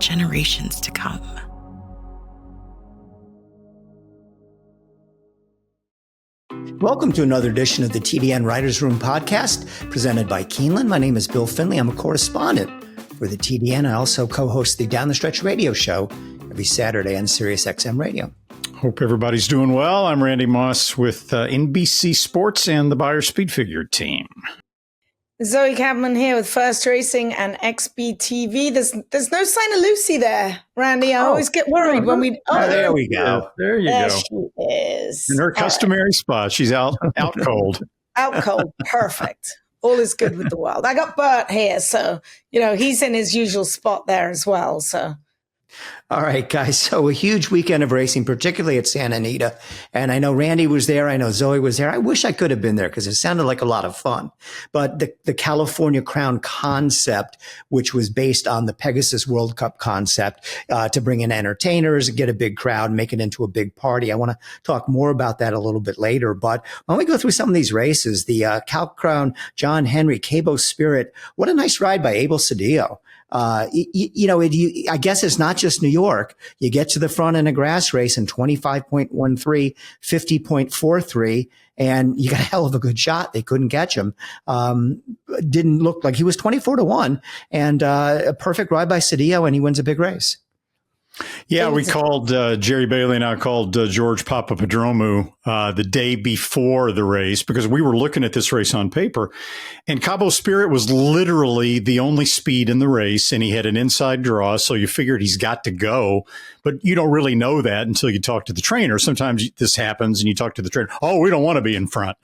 generations to come. Welcome to another edition of the TDN Writers Room podcast presented by Keeneland. My name is Bill Finley. I'm a correspondent for the TDN. I also co-host the Down the Stretch radio show every Saturday on Sirius XM Radio. Hope everybody's doing well. I'm Randy Moss with NBC Sports and the Buyer Speed Figure team. Zoe Cadman here with First Racing and XBTV. There's no sign of Lucy there, Randy. I always get worried when we. Oh, there we go. There you go. She is In her customary spot. She's out cold. Out cold. Perfect. All is good with the world. I got Bert here, so he's in his usual spot there as well. So. All right, guys. So a huge weekend of racing, particularly at Santa Anita. And I know Randy was there. I know Zoe was there. I wish I could have been there because it sounded like a lot of fun. But the California Crown concept, which was based on the Pegasus World Cup concept, to bring in entertainers, get a big crowd, make it into a big party. I want to talk more about that a little bit later. But why don't we go through some of these races? The Cal Crown, John Henry, Cabo Spirit. What a nice ride by Abel Cedillo. I guess it's not just New York. You get to the front in a grass race in 25.13, 50.43, and you got a hell of a good shot. They couldn't catch him. Didn't look like he was 24-1, and a perfect ride by Cedillo, and he wins a big race. Yeah, we called Jerry Bailey and I called George Papapadromou the day before the race because we were looking at this race on paper, and Cabo Spirit was literally the only speed in the race, and he had an inside draw, so you figured he's got to go, but you don't really know that until you talk to the trainer. Sometimes this happens, and you talk to the trainer. Oh, we don't want to be in front,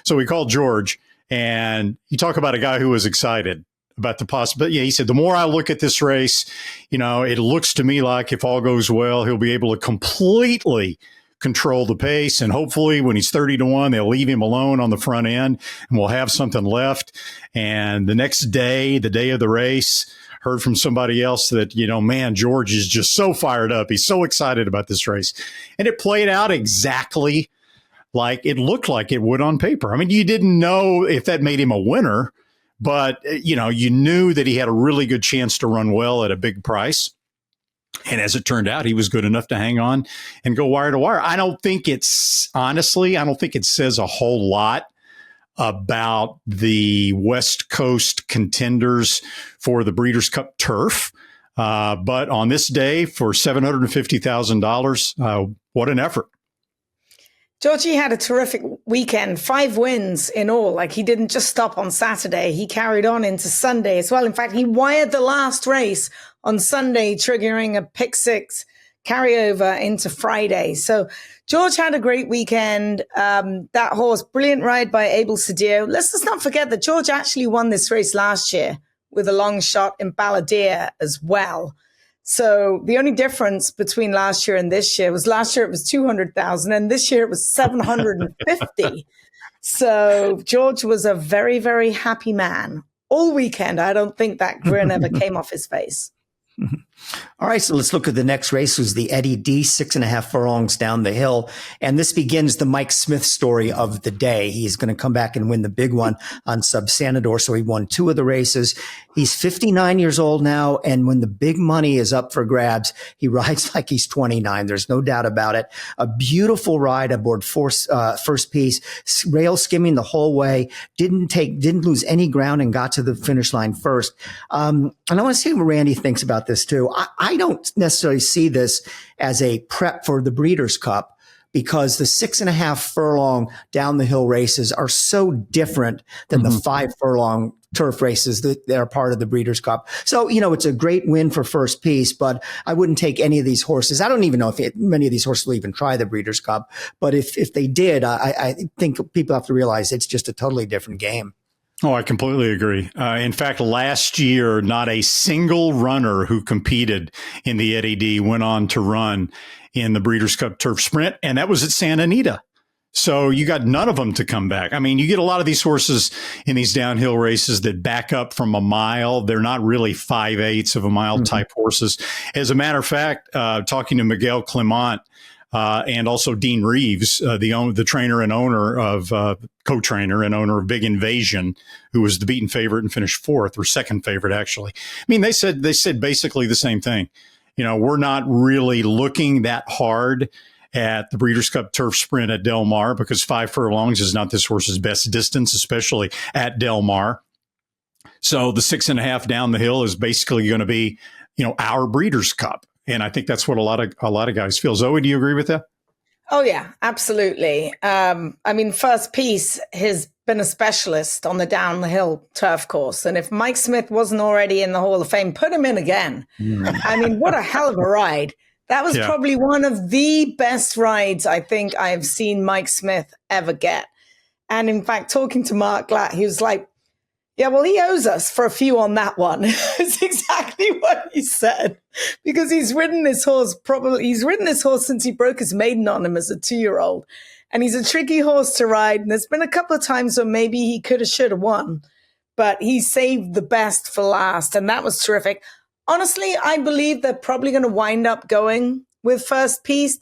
So we called George, and you talk about a guy who was excited about the possibility. Yeah, he said, the more I look at this race, it looks to me like if all goes well, he'll be able to completely control the pace. And hopefully when he's 30-1, they'll leave him alone on the front end and we'll have something left. And the next day, the day of the race, heard from somebody else that, man, George is just so fired up. He's so excited about this race. And it played out exactly like it looked like it would on paper. I mean, you didn't know if that made him a winner, but, you knew that he had a really good chance to run well at a big price. And as it turned out, he was good enough to hang on and go wire to wire. I don't think it says a whole lot about the West Coast contenders for the Breeders' Cup turf. But on this day for $750,000, what an effort. Georgie had a terrific weekend, 5 wins in all. Like, he didn't just stop on Saturday. He carried on into Sunday as well. In fact, he wired the last race on Sunday, triggering a pick 6 carryover into Friday. So George had a great weekend. That horse, brilliant ride by Abel Cedillo. Let's just not forget that George actually won this race last year with a long shot in Balladeer as well. So the only difference between last year and this year was last year it was 200,000 and this year it was 750. So George was a very, very happy man all weekend. I don't think that grin ever came off his face. All right, so let's look at the next race. It was the Eddie D, 6.5 furlongs down the hill. And this begins the Mike Smith story of the day. He's going to come back and win the big one on Subsanador. So he won 2 of the races. He's 59 years old now. And when the big money is up for grabs, he rides like he's 29. There's no doubt about it. A beautiful ride aboard first piece, rail skimming the whole way, didn't lose any ground and got to the finish line first. And I want to see what Randy thinks about this too. I don't necessarily see this as a prep for the Breeders' Cup because the 6.5 furlong down the hill races are so different than the 5 furlong turf races that are part of the Breeders' Cup. So, it's a great win for first piece, but I wouldn't take any of these horses. I don't even know if many of these horses will even try the Breeders' Cup, but if they did, I think people have to realize it's just a totally different game. Oh, I completely agree. In fact, last year, not a single runner who competed in the Eddie D went on to run in the Breeders' Cup Turf Sprint, and that was at Santa Anita. So you got none of them to come back. I mean, you get a lot of these horses in these downhill races that back up from a mile. They're not really 5/8 of a mile type horses. As a matter of fact, talking to Miguel Clement and also Dean Reeves, the trainer and owner of co-trainer and owner of Big Invasion, who was the beaten favorite and finished fourth, or second favorite actually. I mean, they said basically the same thing. We're not really looking that hard at the Breeders' Cup Turf Sprint at Del Mar because 5 furlongs is not this horse's best distance, especially at Del Mar. So the 6.5 down the hill is basically going to be, our Breeders' Cup. And I think that's what a lot of guys feel. Zoe, do you agree with that? Oh, yeah, absolutely. First Piece has been a specialist on the down the hill turf course. And if Mike Smith wasn't already in the Hall of Fame, put him in again. What a hell of a ride. That was probably one of the best rides I think I have seen Mike Smith ever get. And in fact, talking to Mark Glatt, he was like, yeah, well, he owes us for a few on that one. It's exactly what he said, because he's ridden this horse since he broke his maiden on him as a 2-year-old. And he's a tricky horse to ride. And there's been a couple of times where maybe he could have, should have won, but he saved the best for last. And that was terrific. Honestly, I believe they're probably going to wind up going with First Piece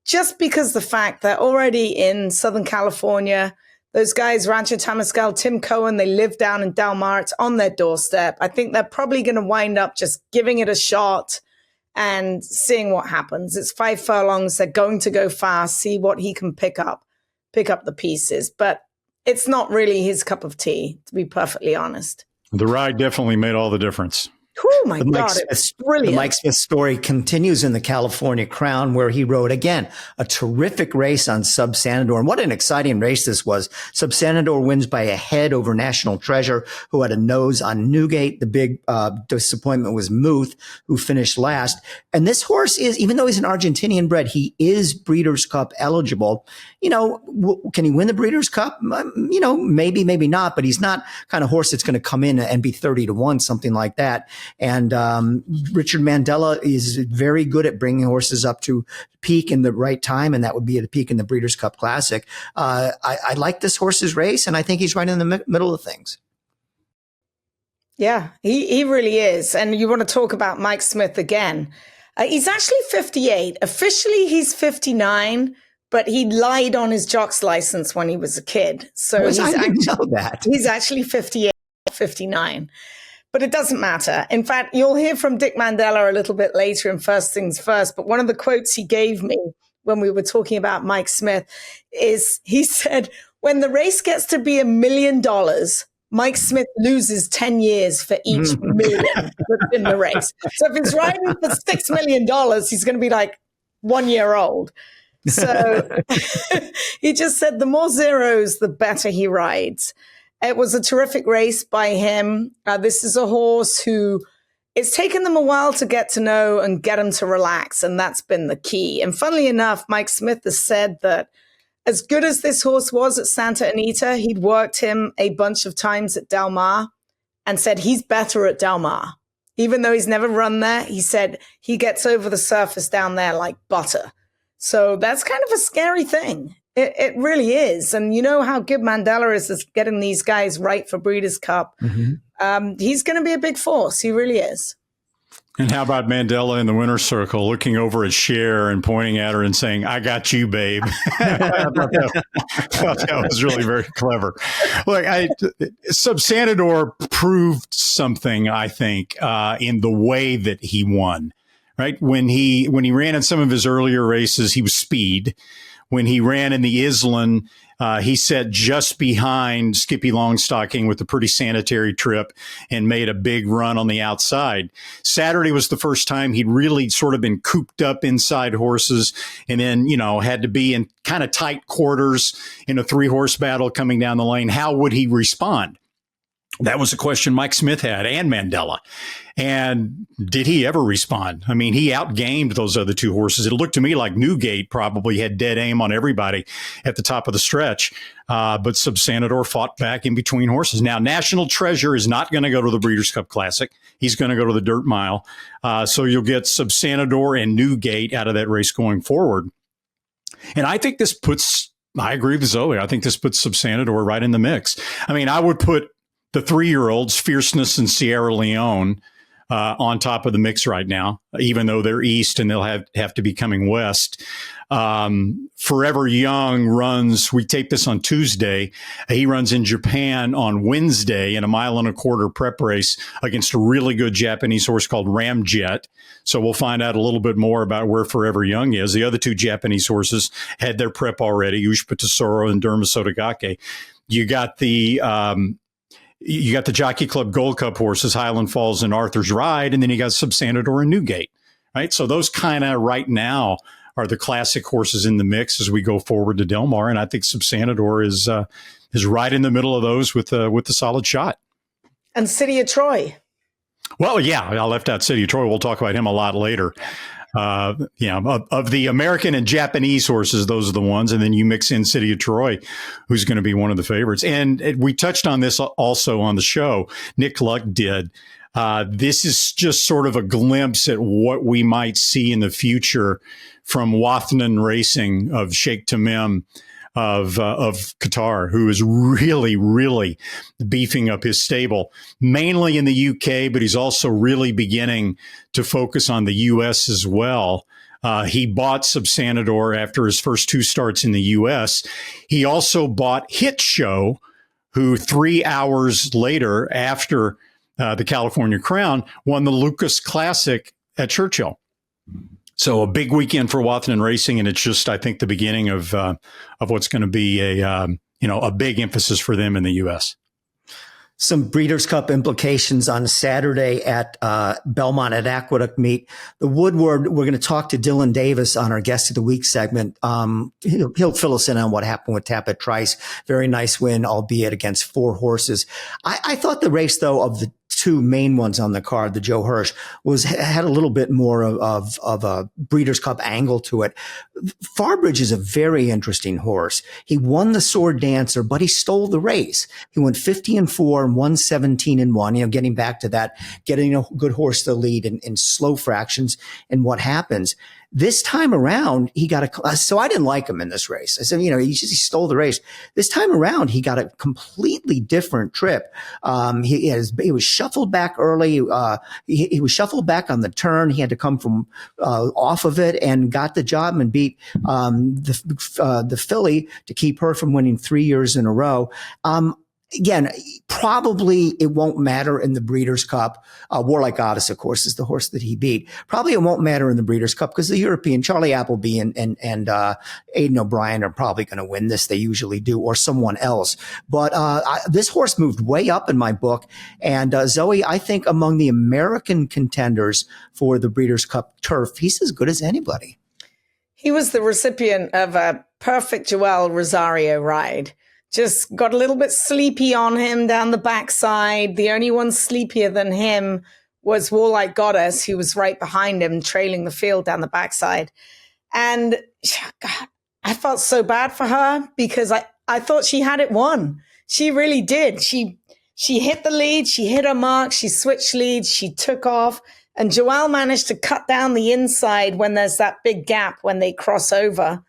just because the fact that already in Southern California, those guys, Rancho Tamascal, Tim Cohen, they live down in Del Mar. It's on their doorstep. I think they're probably going to wind up just giving it a shot and seeing what happens. It's 5 furlongs. They're going to go fast, see what he can pick up the pieces. But it's not really his cup of tea, to be perfectly honest. The ride definitely made all the difference. Oh, my God, it's brilliant. The Mike Smith story continues in the California Crown, where he rode, again, a terrific race on Sub Sanador. And what an exciting race this was. Sub Sanador wins by a head over National Treasure, who had a nose on Newgate. The big disappointment was Muth, who finished last. And this horse is, even though he's an Argentinian bred, he is Breeders' Cup eligible. Can he win the Breeders' Cup? Maybe, maybe not, but he's not kind of horse that's going to come in and be 30-1, something like that. And Richard Mandella is very good at bringing horses up to peak in the right time, and that would be at the peak in the Breeders' Cup Classic. I like this horse's race, and I think he's right in the middle of things. Yeah, he really is. And you want to talk about Mike Smith again. He's actually 58. Officially, he's 59, but he lied on his jock's license when he was a kid. So I didn't know that. He's actually 58, 59. But it doesn't matter. In fact, you'll hear from Dick Mandella a little bit later in First Things First. But one of the quotes he gave me when we were talking about Mike Smith is, he said, when the race gets to be $1 million, Mike Smith loses 10 years for each million in the race. So if he's riding for $6 million, he's going to be like 1 year old. So he just said the more zeros, the better he rides. It was a terrific race by him. This is a horse who it's taken them a while to get to know and get him to relax, and that's been the key. And funnily enough, Mike Smith has said that as good as this horse was at Santa Anita, he'd worked him a bunch of times at Del Mar and said he's better at Del Mar. Even though he's never run there, he said he gets over the surface down there like butter. So that's kind of a scary thing. It really is. And you know how good Mandella is getting these guys right for Breeders' Cup. He's going to be a big force. He really is. And how about Mandella in the winner's circle looking over at Cher and pointing at her and saying, I got you, babe. I thought that was really very clever. Look, Sub Sanador proved something, I think, in the way that he won. Right? When he ran in some of his earlier races, he was speed. When he ran in the Island, he sat just behind Skippy Longstocking with a pretty sanitary trip and made a big run on the outside. Saturday was the first time he'd really sort of been cooped up inside horses and then, had to be in kind of tight quarters in a 3-horse battle coming down the lane. How would he respond? That was a question Mike Smith had and Mandella. And did he ever respond? I mean, he outgamed those other 2 horses. It looked to me like Newgate probably had dead aim on everybody at the top of the stretch. But Sub Sanador fought back in between horses. Now, National Treasure is not going to go to the Breeders' Cup Classic. He's going to go to the Dirt Mile. So you'll get Sub Sanador and Newgate out of that race going forward. And I think I agree with Zoe. I think this puts Sub Sanador right in the mix. I mean, I would put the 3-year-olds, Fierceness and Sierra Leone, on top of the mix right now, even though they're east and they'll have to be coming west. Forever Young runs, we tape this on Tuesday. He runs in Japan on Wednesday in a 1.25 mile prep race against a really good Japanese horse called Ramjet. So we'll find out a little bit more about where Forever Young is. The other two Japanese horses had their prep already, Ushpa Tesoro and Derma Sotogake. You got the Jockey Club Gold Cup horses, Highland Falls and Arthur's Ride, and then you got Subsanador and Newgate, right? So those kind of right now are the classic horses in the mix as we go forward to Del Mar, and I think Subsanador is right in the middle of those with a solid shot. And City of Troy. Well, yeah, I left out City of Troy. We'll talk about him a lot later. Of the American and Japanese horses, those are the ones. And then you mix in City of Troy, who's going to be one of the favorites. And we touched on this also on the show. Nick Luck did. This is just sort of a glimpse at what we might see in the future from Wathnan Racing of Sheikh Tamim of Qatar, who is really, really beefing up his stable, mainly in the UK, but he's also really beginning to focus on the US as well. He bought Subsanador after his first 2 starts in the US. He also bought Hit Show, who 3 hours later, after the California Crown, won the Lucas Classic at Churchill. So a big weekend for Wathnan Racing, and it's just, I think, the beginning of what's going to be a big emphasis for them in the U.S. Some Breeders' Cup implications on Saturday at Belmont at Aqueduct meet. The Woodward, we're going to talk to Dylan Davis on our Guest of the Week segment. He'll fill us in on what happened with Tapit Trice. Very nice win, albeit against 4 horses. I thought the race, though, of the 2 main ones on the card, the Joe Hirsch, had a little bit more of a Breeders' Cup angle to it. Farbridge is a very interesting horse. He won the Sword Dancer, but he stole the race. He went 50-4 and won 17-1. Getting back to that, getting a good horse to lead in slow fractions. And what happens? This time around, he got so I didn't like him in this race. I said, he stole the race. This time around, he got a completely different trip. He was shuffled back early. He was shuffled back on the turn. He had to come from off of it and got the job and beat the filly to keep her from winning 3 years in a row. Again, probably it won't matter in the Breeders' Cup. Warlike Goddess, of course, is the horse that he beat. Probably it won't matter in the Breeders' Cup because the European, Charlie Appleby and Aidan O'Brien are probably going to win this. They usually do, or someone else. But this horse moved way up in my book. And Zoe, I think among the American contenders for the Breeders' Cup turf, he's as good as anybody. He was the recipient of a perfect Joel Rosario ride. Just got a little bit sleepy on him down the backside. The only one sleepier than him was Warlike Goddess, who was right behind him, trailing the field down the backside. And God, I felt so bad for her because I thought she had it won. She really did. She hit the lead. She hit her mark. She switched leads. She took off. And Joel managed to cut down the inside when there's that big gap when they cross over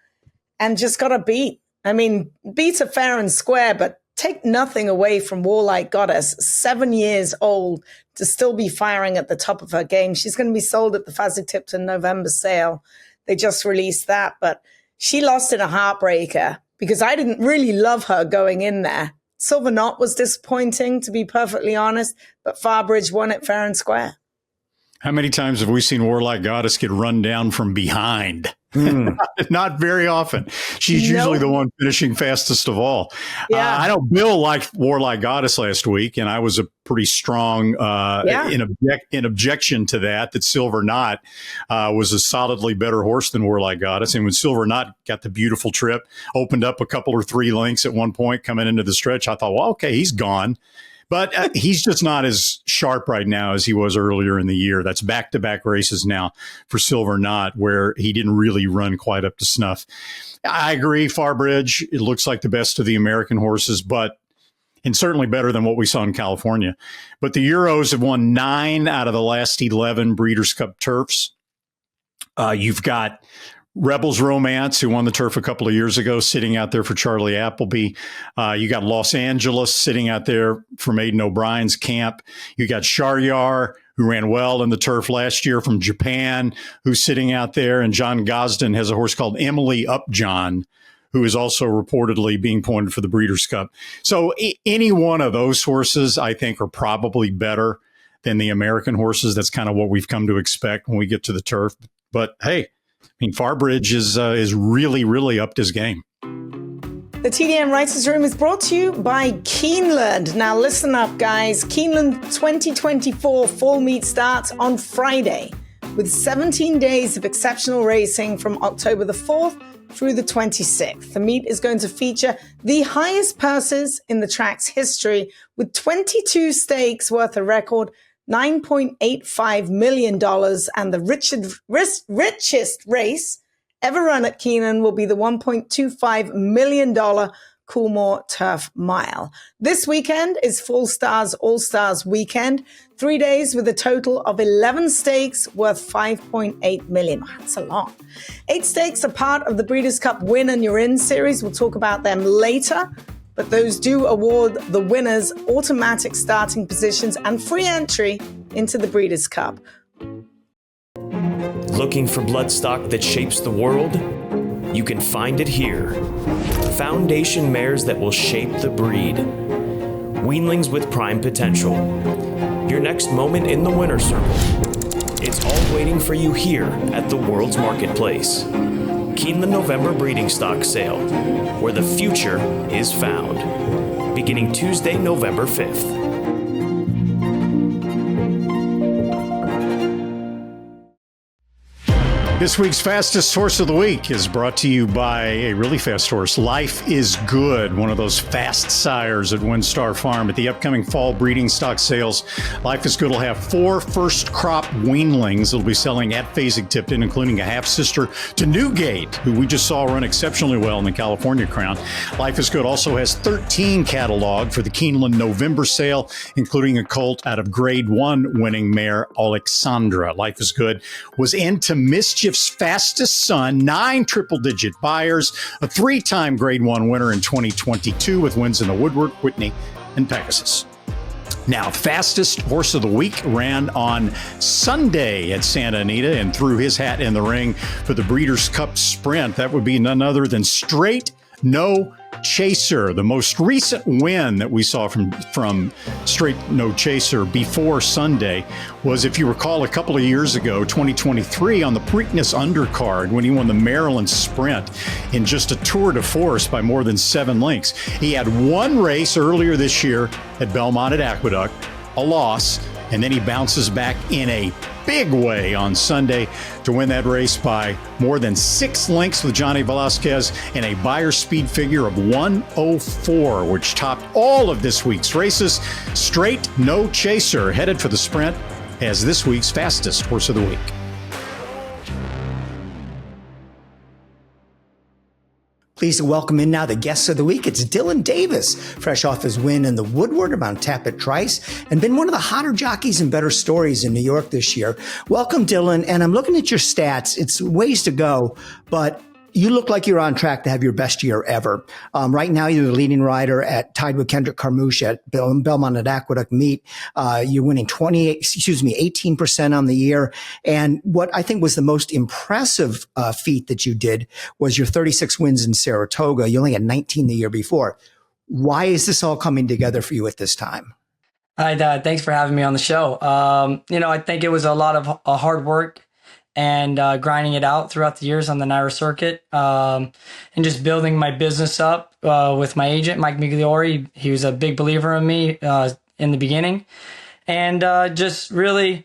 and just got a beat. I mean, beats are fair and square, but take nothing away from Warlike Goddess, 7 years old, to still be firing at the top of her game. She's going to be sold at the Fasig-Tipton November sale. They just released that, but she lost in a heartbreaker because I didn't really love her going in there. Silver Knot was disappointing, to be perfectly honest, but Farbridge won it fair and square. How many times have we seen Warlike Goddess get run down from behind? Not very often. She's usually the one finishing fastest of all. Yeah. I know Bill liked Warlike Goddess last week, and I was a pretty strong in objection to that Silver Knot was a solidly better horse than Warlike Goddess. And when Silver Knot got the beautiful trip, opened up a couple or 3 lengths at one point coming into the stretch, I thought, well, okay, he's gone. But he's just not as sharp right now as he was earlier in the year. That's back-to-back races now for Silver Knot, where he didn't really run quite up to snuff. I agree, Farbridge, it looks like the best of the American horses, and certainly better than what we saw in California. But the Euros have won 9 out of the last 11 Breeders' Cup turfs. You've got Rebels Romance, who won the turf a couple of years ago, sitting out there for Charlie Appleby. You got Los Angeles sitting out there from Aidan O'Brien's camp. You got Sharyar, who ran well in the turf last year from Japan, who's sitting out there. And John Gosden has a horse called Emily Upjohn, who is also reportedly being pointed for the Breeders' Cup. So any one of those horses, I think, are probably better than the American horses. That's kind of what we've come to expect when we get to the turf. But hey, I mean, Farbridge is really, really upped his game. The TDN Writers Room is brought to you by Keeneland. Now listen up, guys. Keeneland 2024 Fall Meet starts on Friday with 17 days of exceptional racing from October the 4th through the 26th. The meet is going to feature the highest purses in the track's history, with 22 stakes worth a record $9.85 million, and the richest race ever run at Keeneland will be the $1.25 million Coolmore Turf Mile. This weekend is Full Stars All-Stars weekend, 3 days with a total of 11 stakes worth $5.8 million. That's a lot. 8 stakes are part of the Breeders' Cup Win and You're In series. We'll talk about them later, but those do award the winners automatic starting positions and free entry into the Breeders' Cup. Looking for bloodstock that shapes the world? You can find it here. Foundation mares that will shape the breed. Weanlings with prime potential. Your next moment in the winner's circle. It's all waiting for you here at the World's Marketplace. Keeneland November Breeding Stock Sale, where the future is found. Beginning Tuesday, November 5th. This week's fastest horse of the week is brought to you by a really fast horse, Life is Good, one of those fast sires at WinStar Farm. At the upcoming fall breeding stock sales, Life is Good will have 4 first crop weanlings that'll be selling at Fasig-Tipton, including a half-sister to Newgate, who we just saw run exceptionally well in the California Crown. Life is Good also has 13 cataloged for the Keeneland November sale, including a colt out of Grade 1 winning mare, Alexandra. Life is Good was into Mischief's fastest son, 9 triple-digit buyers, a 3-time Grade 1 winner in 2022 with wins in the Woodward, Whitney, and Pegasus. Now, fastest horse of the week ran on Sunday at Santa Anita and threw his hat in the ring for the Breeders' Cup Sprint. That would be none other than Straight No Chaser. The most recent win that we saw from Straight No Chaser before Sunday was, if you recall, a couple of years ago, 2023, on the Preakness undercard when he won the Maryland Sprint in just a tour de force by more than 7 lengths. He had one race earlier this year at Belmont at Aqueduct, a loss, and then he bounces back in a big way on Sunday to win that race by more than 6 lengths with Johnny Velasquez and a buyer speed figure of 104, which topped all of this week's races. Straight No Chaser headed for the Sprint as this week's fastest horse of the week. Pleased to welcome in now the guests of the week. It's Dylan Davis, fresh off his win in the Woodward around Tapit Trice, and been one of the hotter jockeys and better stories in New York this year. Welcome, Dylan. And I'm looking at your stats. It's ways to go, but you look like you're on track to have your best year ever. Right now, you're the leading rider at tied with Kendrick Carmouche at Belmont at Aqueduct meet. You're winning 18% on the year. And what I think was the most impressive feat that you did was your 36 wins in Saratoga. You only had 19 the year before. Why is this all coming together for you at this time? Hi, Dad. Thanks for having me on the show. I think it was a lot of hard work and grinding it out throughout the years on the NYRA circuit, and just building my business up with my agent, Mike Migliori. He was a big believer in me in the beginning, and just really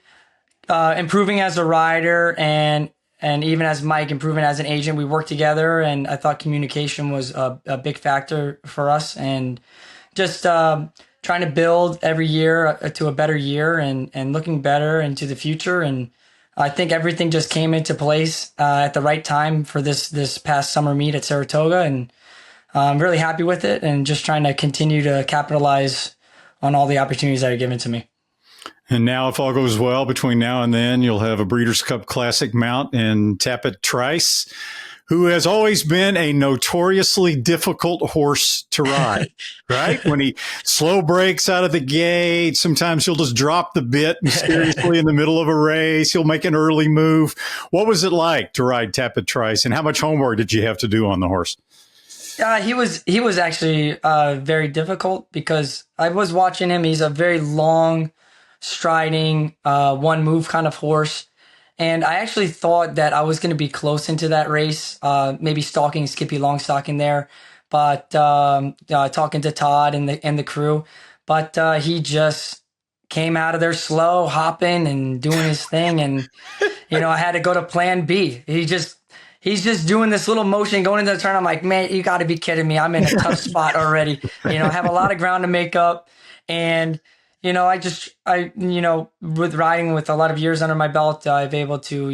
improving as a rider and even as Mike improving as an agent. We worked together, and I thought communication was a big factor for us, and just trying to build every year to a better year and looking better into the future. And I think everything just came into place at the right time for this past summer meet at Saratoga, and I'm really happy with it and just trying to continue to capitalize on all the opportunities that are given to me. And now, if all goes well, between now and then, you'll have a Breeders' Cup Classic mount in Tapit Trice, who has always been a notoriously difficult horse to ride, right? When he slow breaks out of the gate, sometimes he'll just drop the bit mysteriously in the middle of a race. He'll make an early move. What was it like to ride Tapit Trice, and how much homework did you have to do on the horse? He was actually very difficult because I was watching him. He's a very long striding, one move kind of horse. And I actually thought that I was going to be close into that race, maybe stalking Skippy Longstock in there, but talking to Todd and the crew. But he just came out of there slow, hopping and doing his thing. And, I had to go to plan B. He's just doing this little motion going into the turn. I'm like, man, you got to be kidding me. I'm in a tough spot already. I have a lot of ground to make up. And with riding with a lot of years under my belt, I've able to,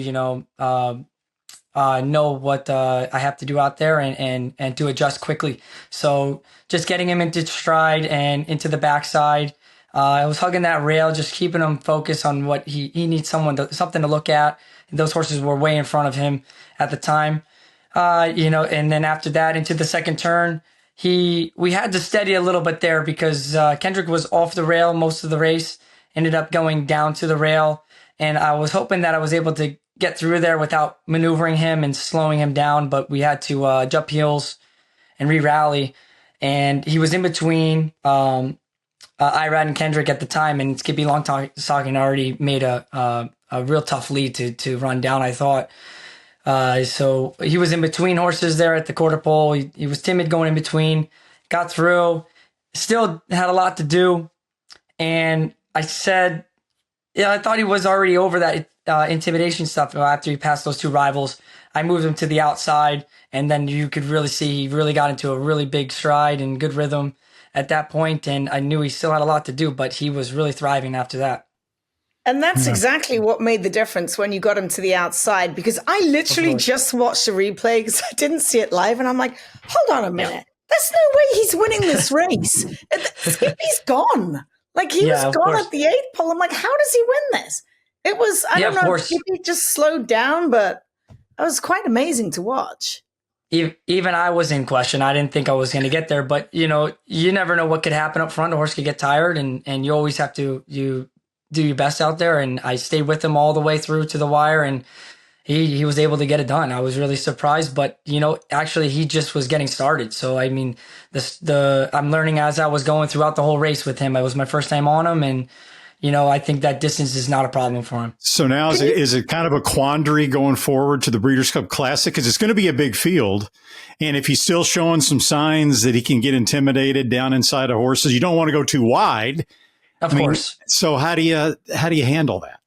know what I have to do out there and to adjust quickly. So just getting him into stride and into the backside. I was hugging that rail, just keeping him focused on what he needs something to look at. Those horses were way in front of him at the time. And then after that into the second turn, we had to steady a little bit there because Kendrick was off the rail most of the race, ended up going down to the rail. And I was hoping that I was able to get through there without maneuvering him and slowing him down. But we had to jump heels and re-rally. And he was in between Irad and Kendrick at the time. And Skippy Longstock already made a real tough lead to run down, I thought. So he was in between horses there at the quarter pole. He was timid going in between, got through, still had a lot to do. And I said, I thought he was already over that intimidation stuff after he passed those two rivals. I moved him to the outside, and then you could really see he really got into a really big stride and good rhythm at that point. And I knew he still had a lot to do, but he was really thriving after that. And that's exactly what made the difference when you got him to the outside, because I literally just watched the replay because I didn't see it live. And I'm like, hold on a minute. There's no way he's winning this race. Skippy's gone. Like he was gone at the 8th pole. I'm like, how does he win this? It was, I don't know, Skippy just slowed down, but it was quite amazing to watch. Even I was in question. I didn't think I was going to get there, but you never know what could happen up front. The horse could get tired and you always have to, do your best out there. And I stayed with him all the way through to the wire, and he was able to get it done. I was really surprised, but actually he just was getting started. So I mean, I'm learning as I was going throughout the whole race with him. It was my first time on him, and I think that distance is not a problem for him. So now is it kind of a quandary going forward to the Breeders' Cup Classic? Because it's going to be a big field. And if he's still showing some signs that he can get intimidated down inside of horses, you don't want to go too wide. Of course. So how do you handle that?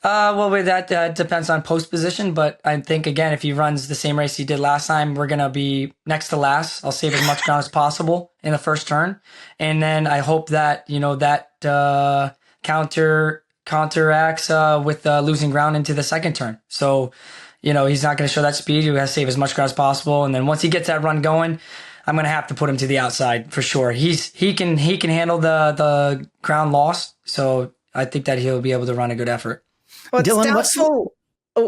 Well, with that depends on post position, but I think again, if he runs the same race he did last time, we're gonna be next to last. I'll save as much ground as possible in the first turn, and then I hope that that counteracts with losing ground into the second turn. So he's not going to show that speed. He has to save as much ground as possible, and then once he gets that run going, I'm going to have to put him to the outside for sure. He can handle the ground loss. So I think that he'll be able to run a good effort. Well,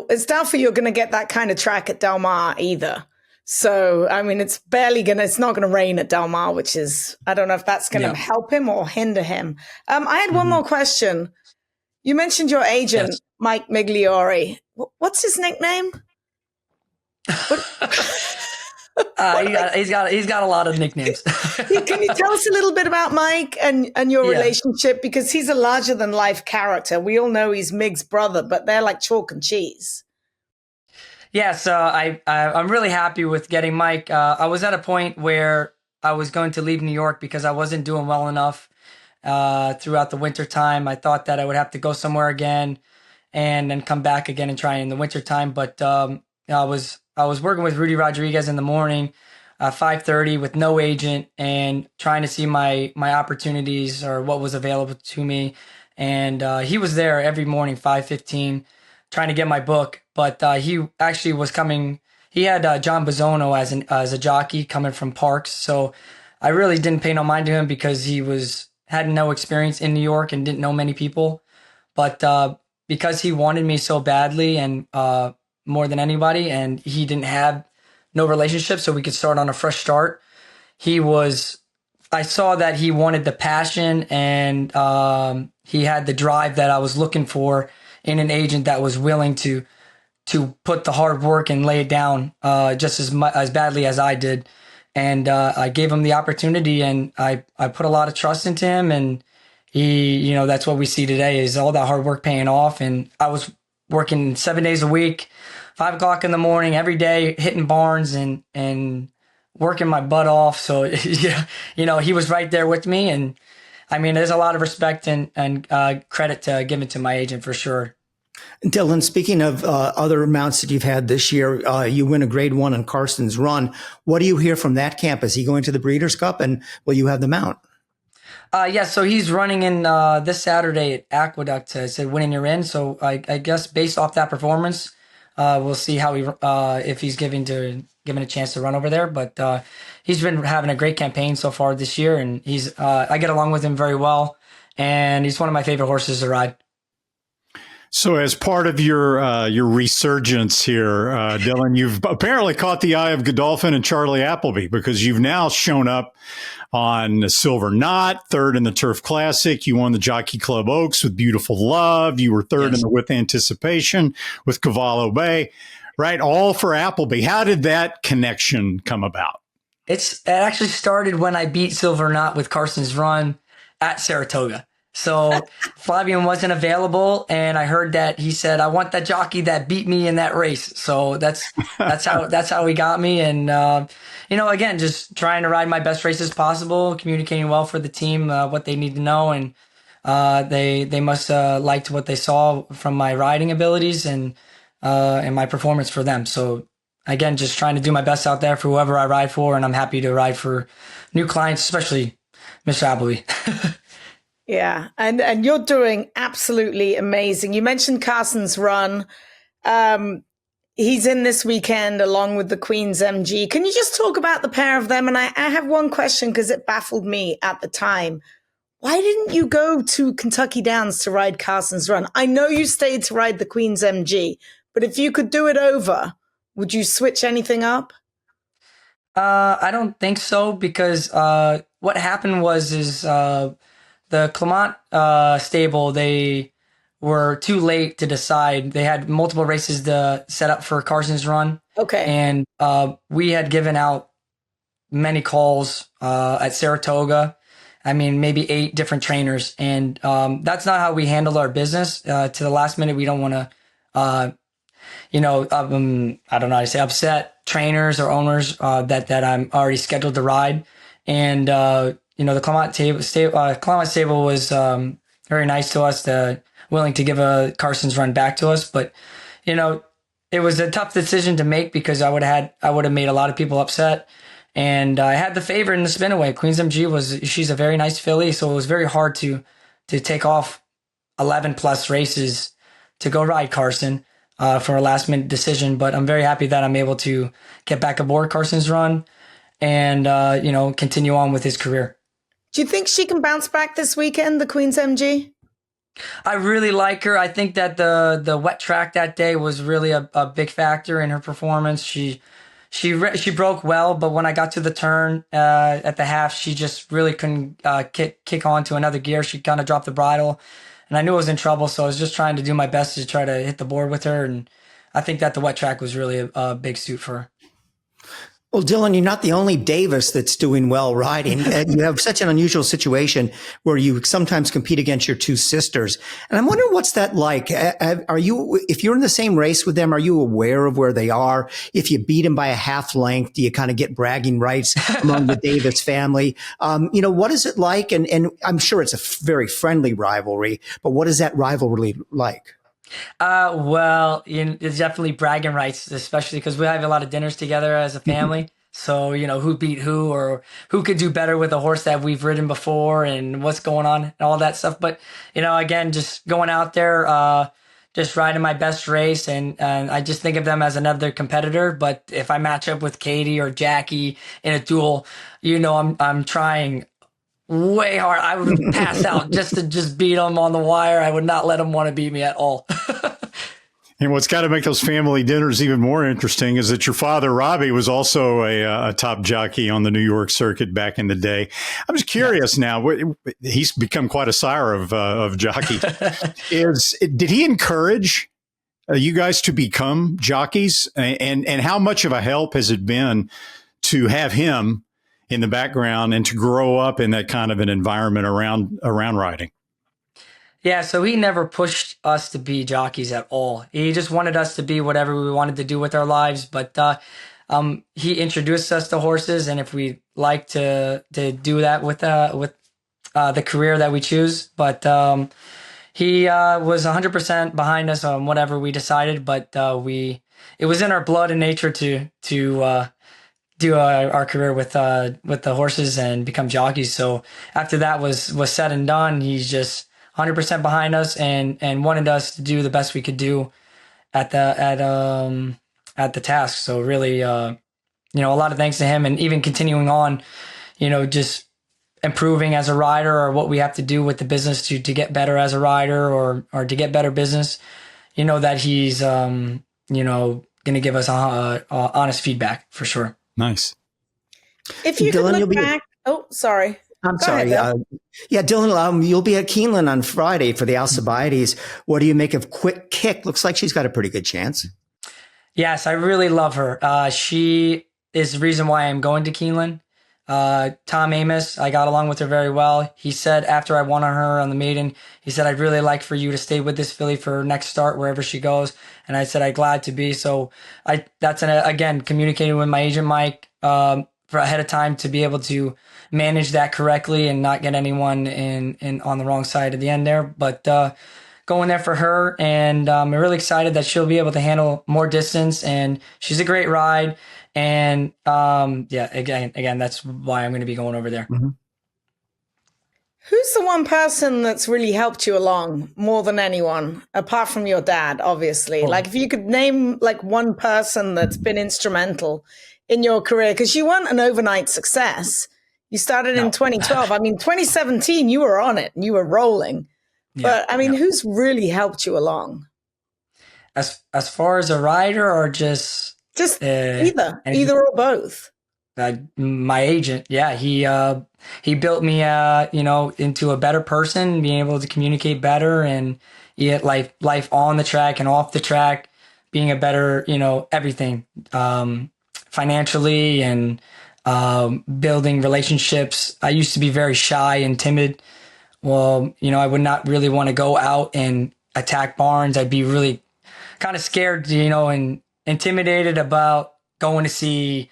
it's doubtful you're going to get that kind of track at Del Mar either. So, I mean, it's not going to rain at Del Mar, which is, I don't know if that's going to help him or hinder him. I had one more question. You mentioned your agent, Mike Migliori. What's his nickname? He's got a lot of nicknames. Can you tell us a little bit about Mike and your relationship? Because he's a larger than life character. We all know he's Mig's brother, but they're like chalk and cheese. Yeah, so I'm really happy with getting Mike. I was at a point where I was going to leave New York because I wasn't doing well enough throughout the winter time. I thought that I would have to go somewhere again and then come back again and try in the winter time. But I was working with Rudy Rodriguez in the morning, 5:30 with no agent and trying to see my opportunities or what was available to me. And he was there every morning, 5:15, trying to get my book. But he actually was coming. He had John Bozono as a jockey coming from Parks. So I really didn't pay no mind to him because he had no experience in New York and didn't know many people. But because he wanted me so badly and more than anybody, and he didn't have no relationship, so we could start on a fresh start. I saw that he wanted the passion, and he had the drive that I was looking for in an agent that was willing to put the hard work and lay it down just as badly as I did. And I gave him the opportunity, and I put a lot of trust into him, and he, that's what we see today is all that hard work paying off. And I was working 7 days a week, 5 o'clock in the morning, every day, hitting barns and working my butt off. So, he was right there with me. And I mean, there's a lot of respect and credit to give it to my agent for sure. Dylan, speaking of other mounts that you've had this year, you win a grade 1 on Carson's Run. What do you hear from that camp? Is he going to the Breeders' Cup, and will you have the mount? So he's running in this Saturday at Aqueduct. Said winning you're in. So I guess based off that performance, we'll see how if he's given a chance to run over there. But he's been having a great campaign so far this year, and I get along with him very well, and he's one of my favorite horses to ride. So as part of your resurgence here, Dylan, you've apparently caught the eye of Godolphin and Charlie Appleby, because you've now shown up on Silver Knot, third in the Turf Classic. You won the Jockey Club Oaks with Beautiful Love. You were third in the With Anticipation with Cavallo Bay, right? All for Appleby. How did that connection come about? It actually started when I beat Silver Knot with Carson's Run at Saratoga. So Flavien wasn't available, and I heard that he said, "I want that jockey that beat me in that race." So that's how he got me. And again, just trying to ride my best races possible, communicating well for the team, what they need to know, and they must liked what they saw from my riding abilities and my performance for them. So again, just trying to do my best out there for whoever I ride for, and I'm happy to ride for new clients, especially Mr. Appleby. Yeah, and you're doing absolutely amazing. You mentioned Carson's Run. He's in this weekend along with the Queen's MG. Can you just talk about the pair of them? And I have one question because it baffled me at the time. Why didn't you go to Kentucky Downs to ride Carson's Run? I know you stayed to ride the Queen's MG, but if you could do it over, would you switch anything up? I don't think so, because what happened was the Clement stable, they were too late to decide. They had multiple races to set up for Carson's Run. Okay. And we had given out many calls at Saratoga. I mean, maybe 8 different trainers. And that's not how we handle our business. To the last minute, we don't want to, I don't know how to say, upset trainers or owners that I'm already scheduled to ride. And the Clement stable was very nice to us, willing to give a Carson's Run back to us. But it was a tough decision to make, because I would have made a lot of people upset. And I had the favorite in the spin-away. Queen's MG she's a very nice filly, so it was very hard to take off 11 plus races to go ride Carson for a last minute decision. But I'm very happy that I'm able to get back aboard Carson's Run and continue on with his career. Do you think she can bounce back this weekend, the Queen's MG? I really like her. I think that the wet track that day was really a big factor in her performance. She broke well, but when I got to the turn at the half, she just really couldn't kick on to another gear. She kind of dropped the bridle, and I knew I was in trouble, so I was just trying to do my best to try to hit the board with her, and I think that the wet track was really a big suit for her. Well, Dylan, you're not the only Davis that's doing well riding. You have such an unusual situation where you sometimes compete against your two sisters. And I'm wondering what's that like? If you're in the same race with them, are you aware of where they are? If you beat them by a half length, do you kind of get bragging rights among the Davis family? What is it like? And I'm sure it's a very friendly rivalry, but what is that rivalry like? It's definitely bragging rights, especially because we have a lot of dinners together as a family. So, who beat who, or who could do better with a horse that we've ridden before, and what's going on and all that stuff. But, again, just going out there, just riding my best race. And I just think of them as another competitor. But if I match up with Katie or Jackie in a duel, I'm trying way hard. I would pass out just to beat them on the wire. I would not let them want to beat me at all. And what's got to make those family dinners even more interesting is that your father, Robbie, was also a top jockey on the New York circuit back in the day. I'm just curious now. He's become quite a sire of jockeys. Did he encourage you guys to become jockeys? And how much of a help has it been to have him in the background and to grow up in that kind of an environment around riding? Yeah, so he never pushed us to be jockeys at all. He just wanted us to be whatever we wanted to do with our lives. But he introduced us to horses, and if we like to do that with the career that we choose. But he was 100% behind us on whatever we decided. But it was in our blood and nature to do our career with the horses and become jockeys. So after that was said and done, he's just 100% behind us and wanted us to do the best we could do at the task. So really, a lot of thanks to him, and even continuing on, just improving as a rider, or what we have to do with the business to get better as a rider, or to get better business, that he's, going to give us honest feedback for sure. Nice. If you Dylan, could look back, sorry. I'm Go sorry. ahead, Dylan, you'll be at Keeneland on Friday for the Alcibiades. What do you make of Quick Kick? Looks like she's got a pretty good chance. Yes, I really love her. She is the reason why I'm going to Keeneland. Tom Amos, I got along with her very well. He said after I won on her on the maiden, he said, "I'd really like for you to stay with this filly for her next start, wherever she goes." And I said, "I'm glad to be." So that's again, communicating with my agent, Mike, for ahead of time to be able to manage that correctly and not get anyone in on the wrong side of the end there. But going there for her, and I'm really excited that she'll be able to handle more distance, and she's a great ride. And again, that's why I'm going to be going over there. Mm-hmm. Who's the one person that's really helped you along more than anyone, apart from your dad, obviously? Like, if you could name like one person that's been instrumental in your career, because you weren't an overnight success. You started in 2012. I mean, 2017, you were on it and you were rolling. But I mean, who's really helped you along? As far as a rider, or just either or both. My agent, he built me, into a better person, being able to communicate better, and life on the track and off the track, being a better, everything, financially, and building relationships. I used to be very shy and timid. Well, I would not really want to go out and attack barns. I'd be really kind of scared, and intimidated about going to see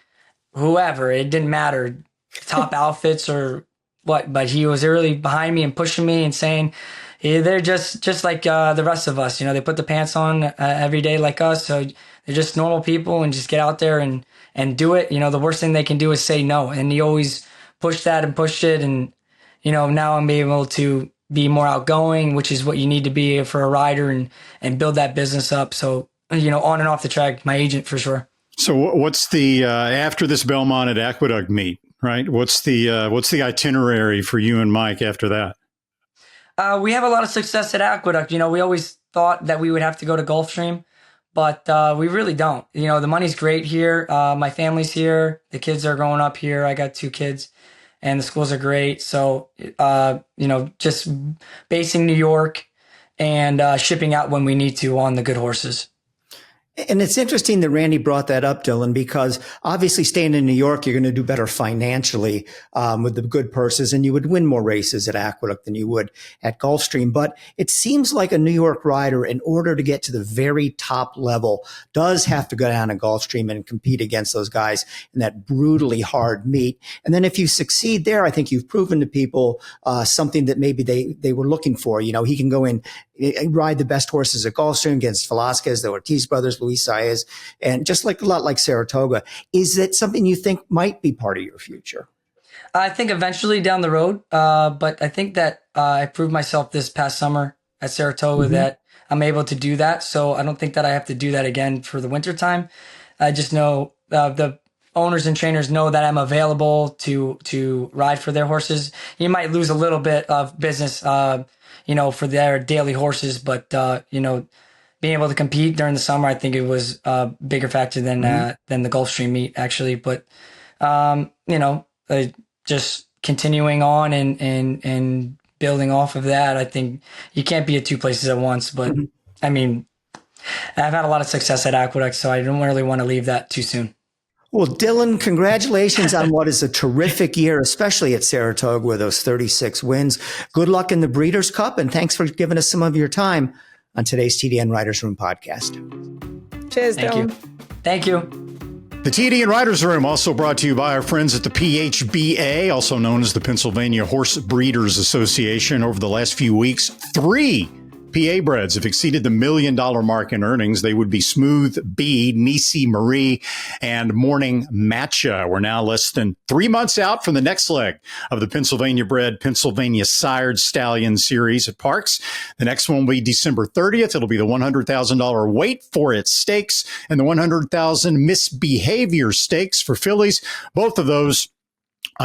whoever. It didn't matter, top outfits or what, but he was really behind me and pushing me and saying, hey, they're just like the rest of us. They put the pants on every day like us. So they're just normal people, and just get out there and do it. The worst thing they can do is say no. And he always pushed that and pushed it. And, now I'm able to be more outgoing, which is what you need to be for a rider, and build that business up. So, on and off the track, my agent for sure. So what's the, after this Belmont at Aqueduct meet, right? What's the itinerary for you and Mike after that? We have a lot of success at Aqueduct. We always thought that we would have to go to Gulfstream, but we really don't. The money's great here. My family's here. The kids are growing up here. I got 2 kids, and the schools are great. So, just basing New York and shipping out when we need to on the good horses. And it's interesting that Randy brought that up, Dylan, because obviously staying in New York, you're going to do better financially with the good purses, and you would win more races at Aqueduct than you would at Gulfstream. But it seems like a New York rider, in order to get to the very top level, does have to go down to Gulfstream and compete against those guys in that brutally hard meet. And then if you succeed there, I think you've proven to people something that maybe they were looking for. He can go in, ride the best horses at Gulfstream against Velasquez, the Ortiz brothers, Luis Saez, and just like a lot like Saratoga. Is that something you think might be part of your future? I think eventually down the road, but I think that I proved myself this past summer at Saratoga that I'm able to do that. So I don't think that I have to do that again for the wintertime. I just know the owners and trainers know that I'm available to ride for their horses. You might lose a little bit of business, for their daily horses, but, being able to compete during the summer, I think it was a bigger factor than the Gulfstream meet actually. But, just continuing on and building off of that, I think you can't be at two places at once. But I mean, I've had a lot of success at Aqueduct, so I don't really want to leave that too soon. Well, Dylan, congratulations on what is a terrific year, especially at Saratoga with those 36 wins. Good luck in the Breeders' Cup, and thanks for giving us some of your time on today's TDN Writers Room podcast. Cheers, Dylan. Thank you. The TDN Writers Room also brought to you by our friends at the PHBA, also known as the Pennsylvania Horse Breeders Association. Over the last few weeks, 3 PA breds have exceeded the $1 million mark in earnings. They would be Smooth B, Nisi Marie, and Morning Matcha. We're now less than 3 months out from the next leg of the Pennsylvania bred, Pennsylvania sired stallion series at Parks. The next one will be December 30th. It'll be the $100,000 Wait For It Stakes and the $100,000 Misbehavior Stakes for fillies. Both of those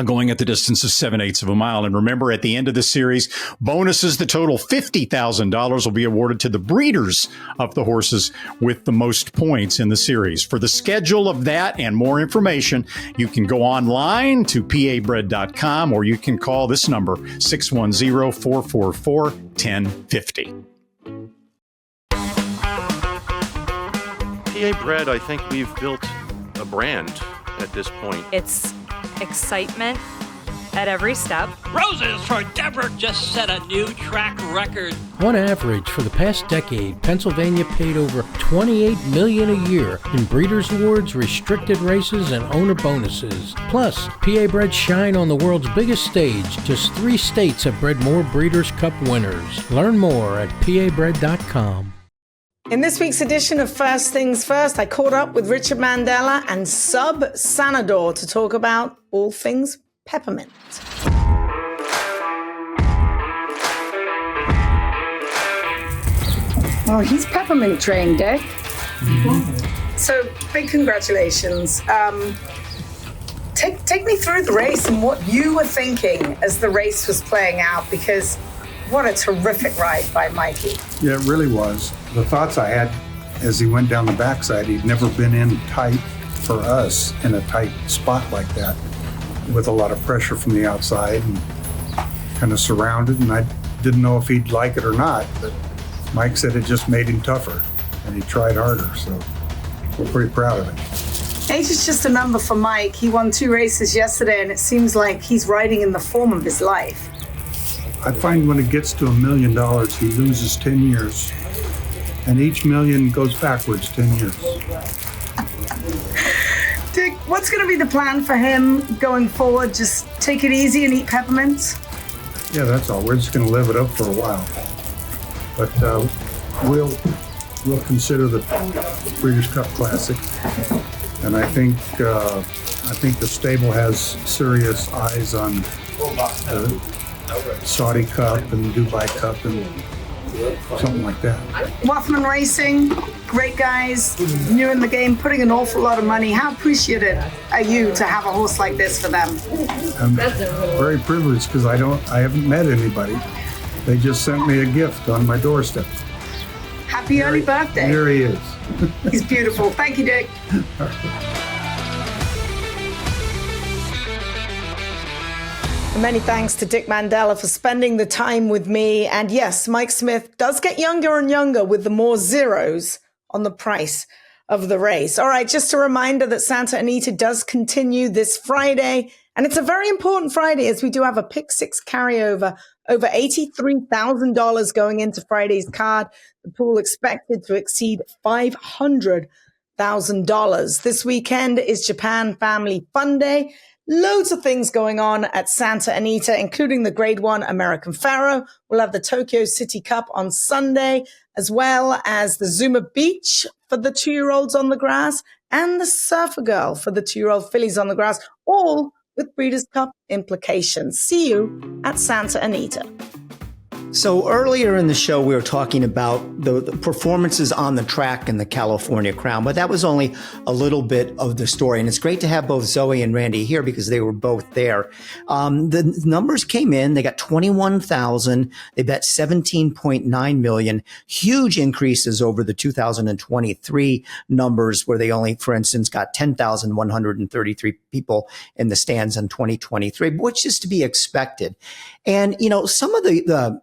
going at the distance of 7/8 of a mile. And remember, at the end of the series, bonuses that total $50,000 will be awarded to the breeders of the horses with the most points in the series. For the schedule of that and more information, you can go online to pabred.com or you can call this number, 610-444-1050. PA Bred, I think we've built a brand at this point. It's excitement at every step. Roses for Deborah just set a new track record. On average, for the past decade, Pennsylvania paid over $28 million a year in Breeders' Awards, restricted races, and owner bonuses. Plus, PA Bred shine on the world's biggest stage. Just 3 states have bred more Breeders' Cup winners. Learn more at pabred.com. In this week's edition of First Things First, I caught up with Richard Mandella and Sub Sanador to talk about all things peppermint. Oh, he's peppermint trained, Dick. So, big congratulations. Take me through the race and what you were thinking as the race was playing out, because what a terrific ride by Mikey. Yeah, it really was. The thoughts I had as he went down the backside, he'd never been in tight for us in a tight spot like that with a lot of pressure from the outside and kind of surrounded. And I didn't know if he'd like it or not, but Mike said it just made him tougher and he tried harder. So we're pretty proud of it. Age is just a number for Mike. He won 2 races yesterday and it seems like he's riding in the form of his life. I find when it gets to $1 million, he loses 10 years. And each million goes backwards 10 years. Dick, what's going to be the plan for him going forward? Just take it easy and eat peppermints? Yeah, that's all. We're just going to live it up for a while. But we'll consider the Breeders' Cup Classic. And I think the stable has serious eyes on the Saudi Cup and Dubai Cup and something like that. Wathnan Racing, great guys, new in the game, putting an awful lot of money. How appreciative are you to have a horse like this for them? I'm very privileged because I haven't met anybody. They just sent me a gift on my doorstep. Happy early birthday. Here he is. He's beautiful. Thank you, Dick. Many thanks to Dick Mandella for spending the time with me. And yes, Mike Smith does get younger and younger with the more zeros on the price of the race. All right, just a reminder that Santa Anita does continue this Friday. And it's a very important Friday as we do have a pick 6 carryover, over $83,000 going into Friday's card. The pool expected to exceed $500,000. This weekend is Japan Family Fun Day. Loads of things going on at Santa Anita, including the Grade 1 American Pharaoh. We'll have the Tokyo City Cup on Sunday, as well as the Zuma Beach for the 2-year-olds on the grass and the Surfer Girl for the 2-year-old fillies on the grass, all with Breeders' Cup implications. See you at Santa Anita. So earlier in the show, we were talking about the performances on the track in the California Crown, but that was only a little bit of the story. And it's great to have both Zoe and Randy here because they were both there. The numbers came in. They got 21,000. They bet 17.9 million. Huge increases over the 2023 numbers where they only, for instance, got 10,133 people in the stands in 2023, which is to be expected. And, you know, some of the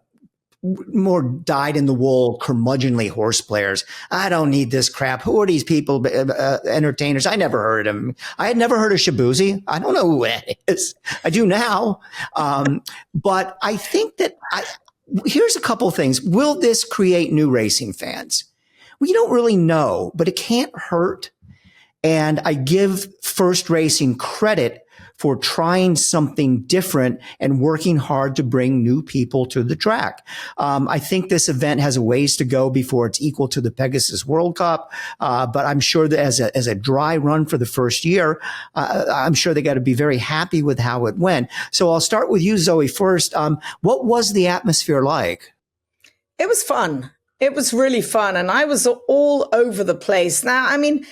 more dyed-in-the-wool, curmudgeonly horse players. I don't need this crap. Who are these people, entertainers? I never heard of them. I had never heard of Shabuzi. I don't know who that is. I do now. But I think that here's a couple of things. Will this create new racing fans? We don't really know, but it can't hurt. And I give First Racing credit for trying something different and working hard to bring new people to the track. I think this event has a ways to go before it's equal to the Pegasus World Cup. But I'm sure that as a dry run for the first year, I'm sure they got to be very happy with how it went. So I'll start with you, Zoe, first. What was the atmosphere like? It was fun. It was really fun. And I was all over the place. Now, I mean,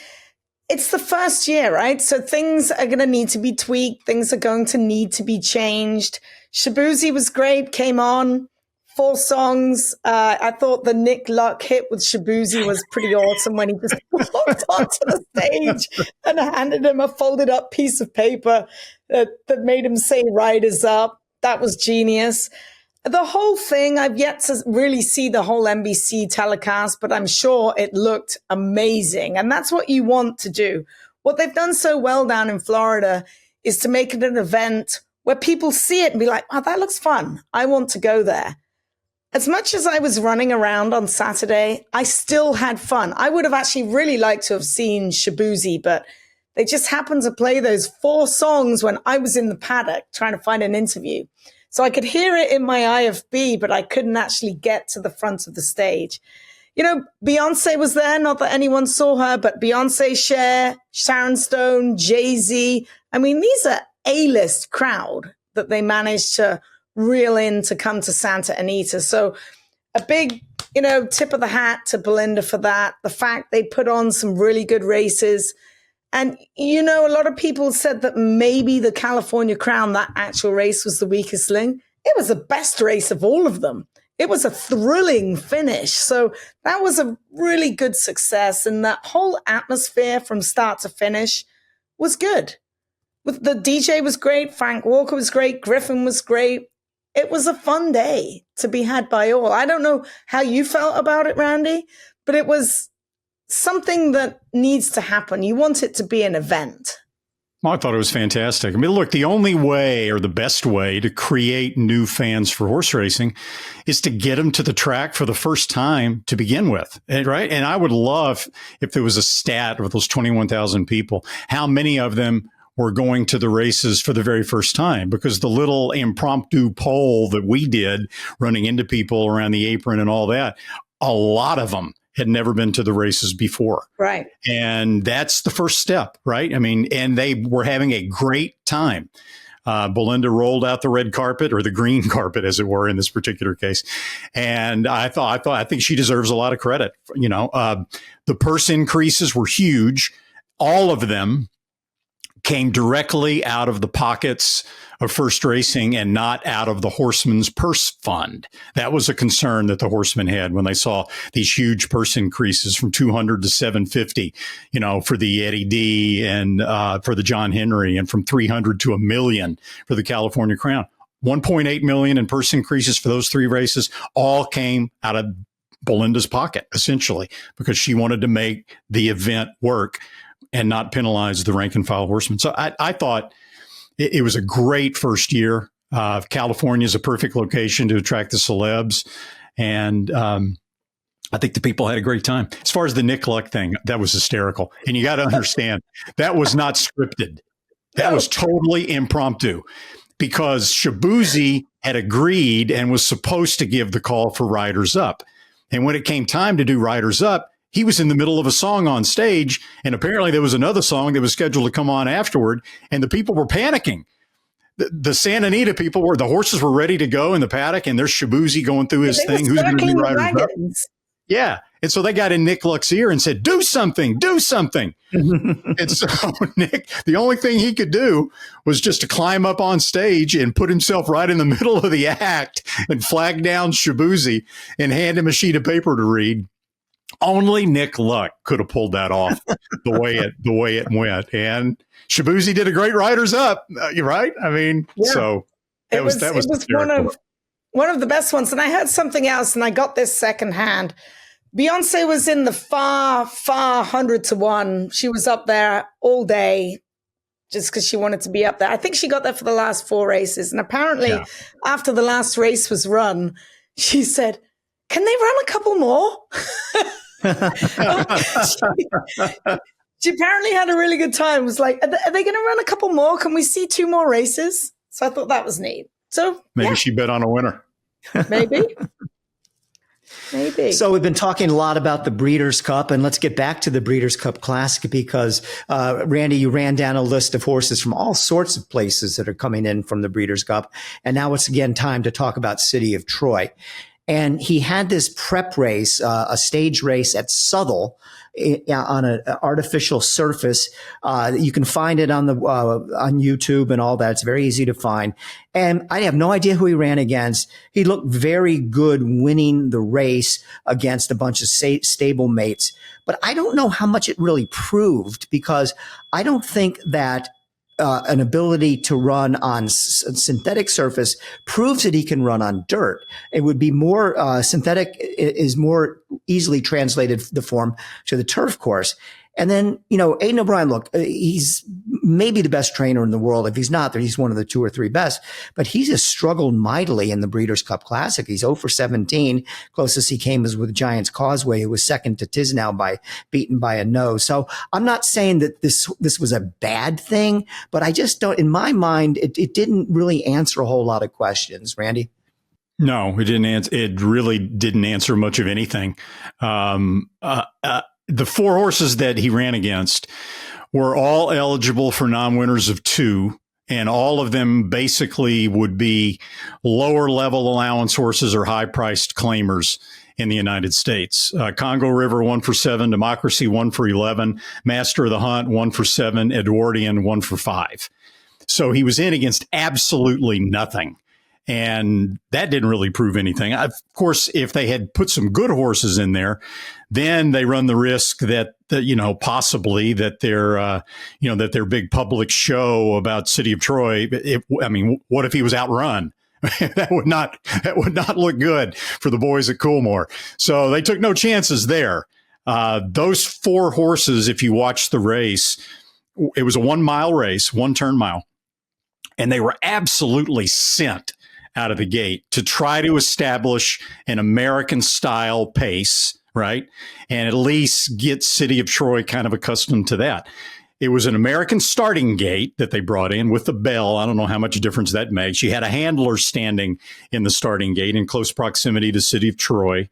it's the first year, right? So things are going to need to be tweaked. Things are going to need to be changed. Shabuzi was great, came on, 4 songs. I thought the Nick Luck hit with Shabuzi was pretty awesome when he just walked onto the stage and handed him a folded up piece of paper that made him say "Riders Up." That was genius. The whole thing, I've yet to really see the whole NBC telecast, but I'm sure it looked amazing. And that's what you want to do. What they've done so well down in Florida is to make it an event where people see it and be like, wow, that looks fun. I want to go there. As much as I was running around on Saturday, I still had fun. I would have actually really liked to have seen Shabuzi, but they just happened to play those 4 songs when I was in the paddock trying to find an interview. So I could hear it in my IFB, but I couldn't actually get to the front of the stage. You know, Beyonce was there, not that anyone saw her, but Beyonce, Cher, Sharon Stone, Jay-Z. I mean, these are A-list crowd that they managed to reel in to come to Santa Anita. So a big, you know, tip of the hat to Belinda for that. The fact they put on some really good races. And, you know, a lot of people said that maybe the California Crown, that actual race, was the weakest link. It was the best race of all of them. It was a thrilling finish. So that was a really good success. And that whole atmosphere from start to finish was good. The DJ was great. Frank Walker was great. Griffin was great. It was a fun day to be had by all. I don't know how you felt about it, Randy, but it was something that needs to happen. You want it to be an event. Well, I thought it was fantastic. I mean, look, the only way or the best way to create new fans for horse racing is to get them to the track for the first time to begin with, right? And I would love if there was a stat of those 21,000 people, how many of them were going to the races for the very first time, because the little impromptu poll that we did running into people around the apron and all that, a lot of them had never been to the races before. Right. And that's the first step, right? I mean, and they were having a great time. Belinda rolled out the red carpet, or the green carpet, as it were, in this particular case. And I think she deserves a lot of credit. You know, the purse increases were huge. All of them came directly out of the pockets of First Racing and not out of the Horsemen's Purse Fund. That was a concern that the horsemen had when they saw these huge purse increases from 200 to 750, you know, for the Eddie D and for the John Henry, and from 300 to $1 million for the California Crown. 1.8 million in purse increases for those 3 races all came out of Belinda's pocket, essentially, because she wanted to make the event work and not penalize the rank and file horsemen. So I thought it was a great first year. California is a perfect location to attract the celebs. And I think the people had a great time. As far as the Nick Luck thing, that was hysterical. And you got to understand, that was not scripted. That was totally impromptu, because Shabuzi had agreed and was supposed to give the call for Riders Up. And when it came time to do Riders Up, he was in the middle of a song on stage, and apparently there was another song that was scheduled to come on afterward, and the people were panicking. the Santa Anita people the horses were ready to go in the paddock, and there's Shabuzi going through his thing. Who's going to be riders? Yeah. And so they got in Nick Luck's ear and said, do something. And so Nick, the only thing he could do was just to climb up on stage and put himself right in the middle of the act and flag down Shabuzi and hand him a sheet of paper to read. Only Nick Luck could have pulled that off the way it went. And Shabuzi did a great riders up. You're right. I mean, so that was one of the best ones. And I heard something else, and I got this secondhand. Beyonce was in the far 100 to 1. She was up there all day just because she wanted to be up there. I think she got there for the last 4 races. And apparently after the last race was run, she said, can they run a couple more? She apparently had a really good time. It was like, are they going to run a couple more? Can we see 2 more races? So I thought that was neat. So maybe she bet on a winner. Maybe. So we've been talking a lot about the Breeders' Cup, and let's get back to the Breeders' Cup Classic because, Randy, you ran down a list of horses from all sorts of places that are coming in from the Breeders' Cup. And now it's again time to talk about City of Troy. And he had this prep race, a stage race at Southall on an artificial surface. You can find it on YouTube and all that. It's very easy to find. And I have no idea who he ran against. He looked very good winning the race against a bunch of stable mates. But I don't know how much it really proved because I don't think that an ability to run on synthetic surface proves that he can run on dirt. It would be more synthetic is more easily translated the form to the turf course. And then, Aidan O'Brien, look, he's maybe the best trainer in the world. If he's not, he's one of the 2 or 3 best. But he just struggled mightily in the Breeders' Cup Classic. He's 0 for 17. Closest he came was with Giants Causeway, who was second to Tisnow beaten by a nose. So I'm not saying that this was a bad thing, but I just don't, in my mind, it didn't really answer a whole lot of questions. Randy? No, it didn't answer. It really didn't answer much of anything. The 4 horses that he ran against were all eligible for non-winners of 2, and all of them basically would be lower level allowance horses or high priced claimers in the United States. Congo River 1 for 7, Democracy 1 for 11, Master of the Hunt 1 for 7, Edwardian 1 for 5. So he was in against absolutely nothing. And that didn't really prove anything. Of course, if they had put some good horses in there, then they run the risk that possibly that their big public show about City of Troy. What if he was outrun? that would not look good for the boys at Coolmore. So they took no chances there. Those 4 horses, if you watch the race, it was a 1 mile race, 1 turn mile, and they were absolutely sent out of the gate to try to establish an American style pace, right? And at least get City of Troy kind of accustomed to that. It was an American starting gate that they brought in with the bell. I don't know how much difference that makes. You had a handler standing in the starting gate in close proximity to City of Troy.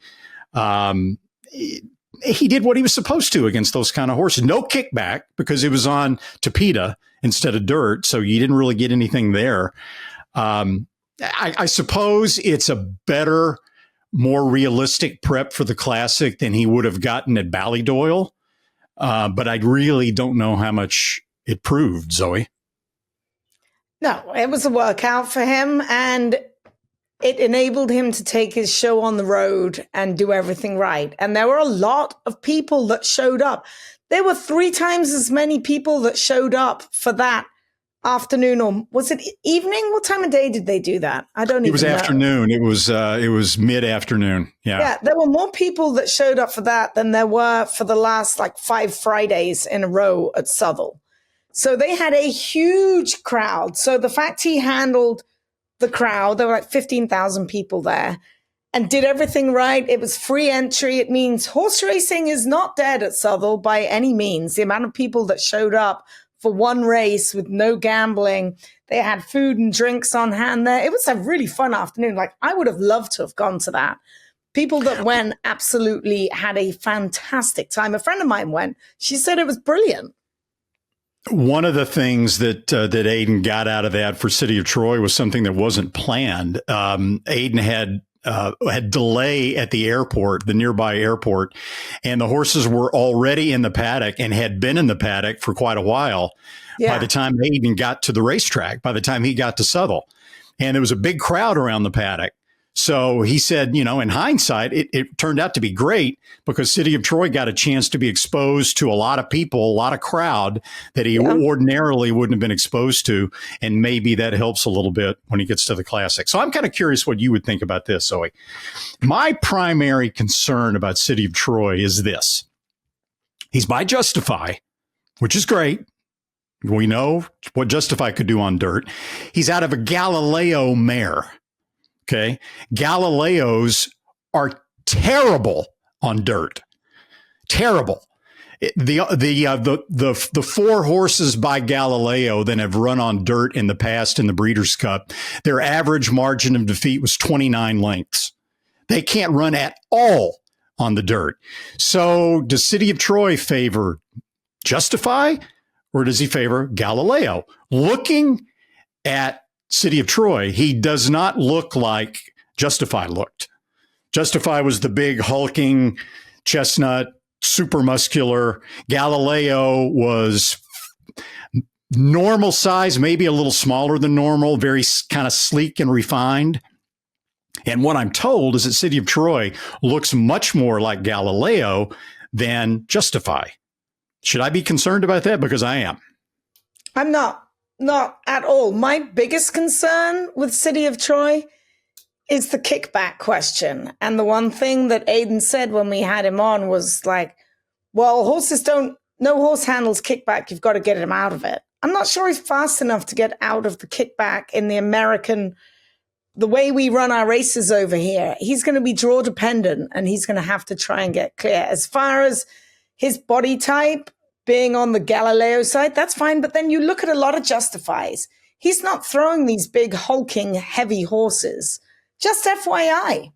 He did what he was supposed to against those kind of horses. No kickback because it was on Tapita instead of dirt. So you didn't really get anything there. I suppose it's a better, more realistic prep for the Classic than he would have gotten at Ballydoyle. But I really don't know how much it proved, Zoe. No, it was a workout for him, and it enabled him to take his show on the road and do everything right. And there were a lot of people that showed up. There were 3 times as many people that showed up for that afternoon, or was it evening? What time of day did they do that? I don't even know. It was afternoon. It was mid-afternoon. Yeah, there were more people that showed up for that than there were for the last 5 Fridays in a row at Southall. So they had a huge crowd. So the fact he handled the crowd, there were 15,000 people there, and did everything right. It was free entry. It means horse racing is not dead at Southall by any means. The amount of people that showed up for one race with no gambling. They had food and drinks on hand there. It was a really fun afternoon. I would have loved to have gone to that. People that went absolutely had a fantastic time. A friend of mine went. She said it was brilliant. One of the things that Aiden got out of that for City of Troy was something that wasn't planned. Aiden had delay at the airport, the nearby airport, and the horses were already in the paddock and had been in the paddock for quite a while. Yeah. By the time Aiden got to the racetrack, by the time he got to Southwell, and there was a big crowd around the paddock. So he said, in hindsight, it turned out to be great because City of Troy got a chance to be exposed to a lot of people, a lot of crowd that he ordinarily wouldn't have been exposed to. And maybe that helps a little bit when he gets to the Classic. So I'm kind of curious what you would think about this, Zoe. My primary concern about City of Troy is this. He's by Justify, which is great. We know what Justify could do on dirt. He's out of a Galileo mare. Okay. Galileos are terrible on dirt. Terrible. The four horses by Galileo that have run on dirt in the past in the Breeders' Cup, their average margin of defeat was 29 lengths. They can't run at all on the dirt. So does City of Troy favor Justify or does he favor Galileo? Looking at City of Troy, he does not look like Justify looked. Justify was the big hulking chestnut, super muscular. Galileo was normal size, maybe a little smaller than normal, very kind of sleek and refined. And what I'm told is that City of Troy looks much more like Galileo than Justify. Should I be concerned about that? Because I am. I'm not at all. My biggest concern with City of Troy is the kickback question. And the one thing that Aiden said when we had him on was like, well, no horse handles kickback. You've got to get him out of it. I'm not sure he's fast enough to get out of the kickback in the way we run our races over here. He's going to be draw dependent and he's going to have to try and get clear. As far as his body type, being on the Galileo side, that's fine. But then you look at a lot of Justifies. He's not throwing these big, hulking, heavy horses. Just FYI.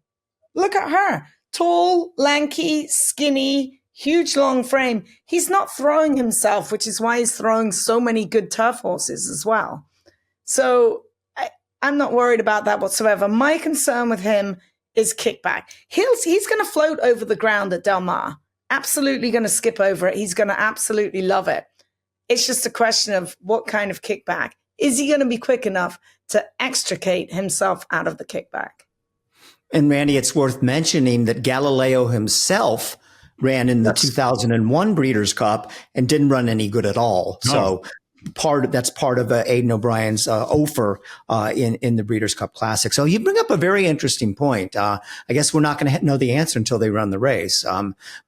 Look at her. Tall, lanky, skinny, huge, long frame. He's not throwing himself, which is why he's throwing so many good turf horses as well. So I'm not worried about that whatsoever. My concern with him is kickback. He's going to float over the ground at Del Mar. Absolutely going to skip over it. He's going to absolutely love it. It's just a question of what kind of kickback. Is he going to be quick enough to extricate himself out of the kickback? And Randy, it's worth mentioning that Galileo himself ran in the 2001 Breeders' Cup and didn't run any good at all. No. So that's part of Aiden O'Brien's offer in the Breeders' Cup Classic. So you bring up a very interesting point. I guess we're not going to know the answer until they run the race.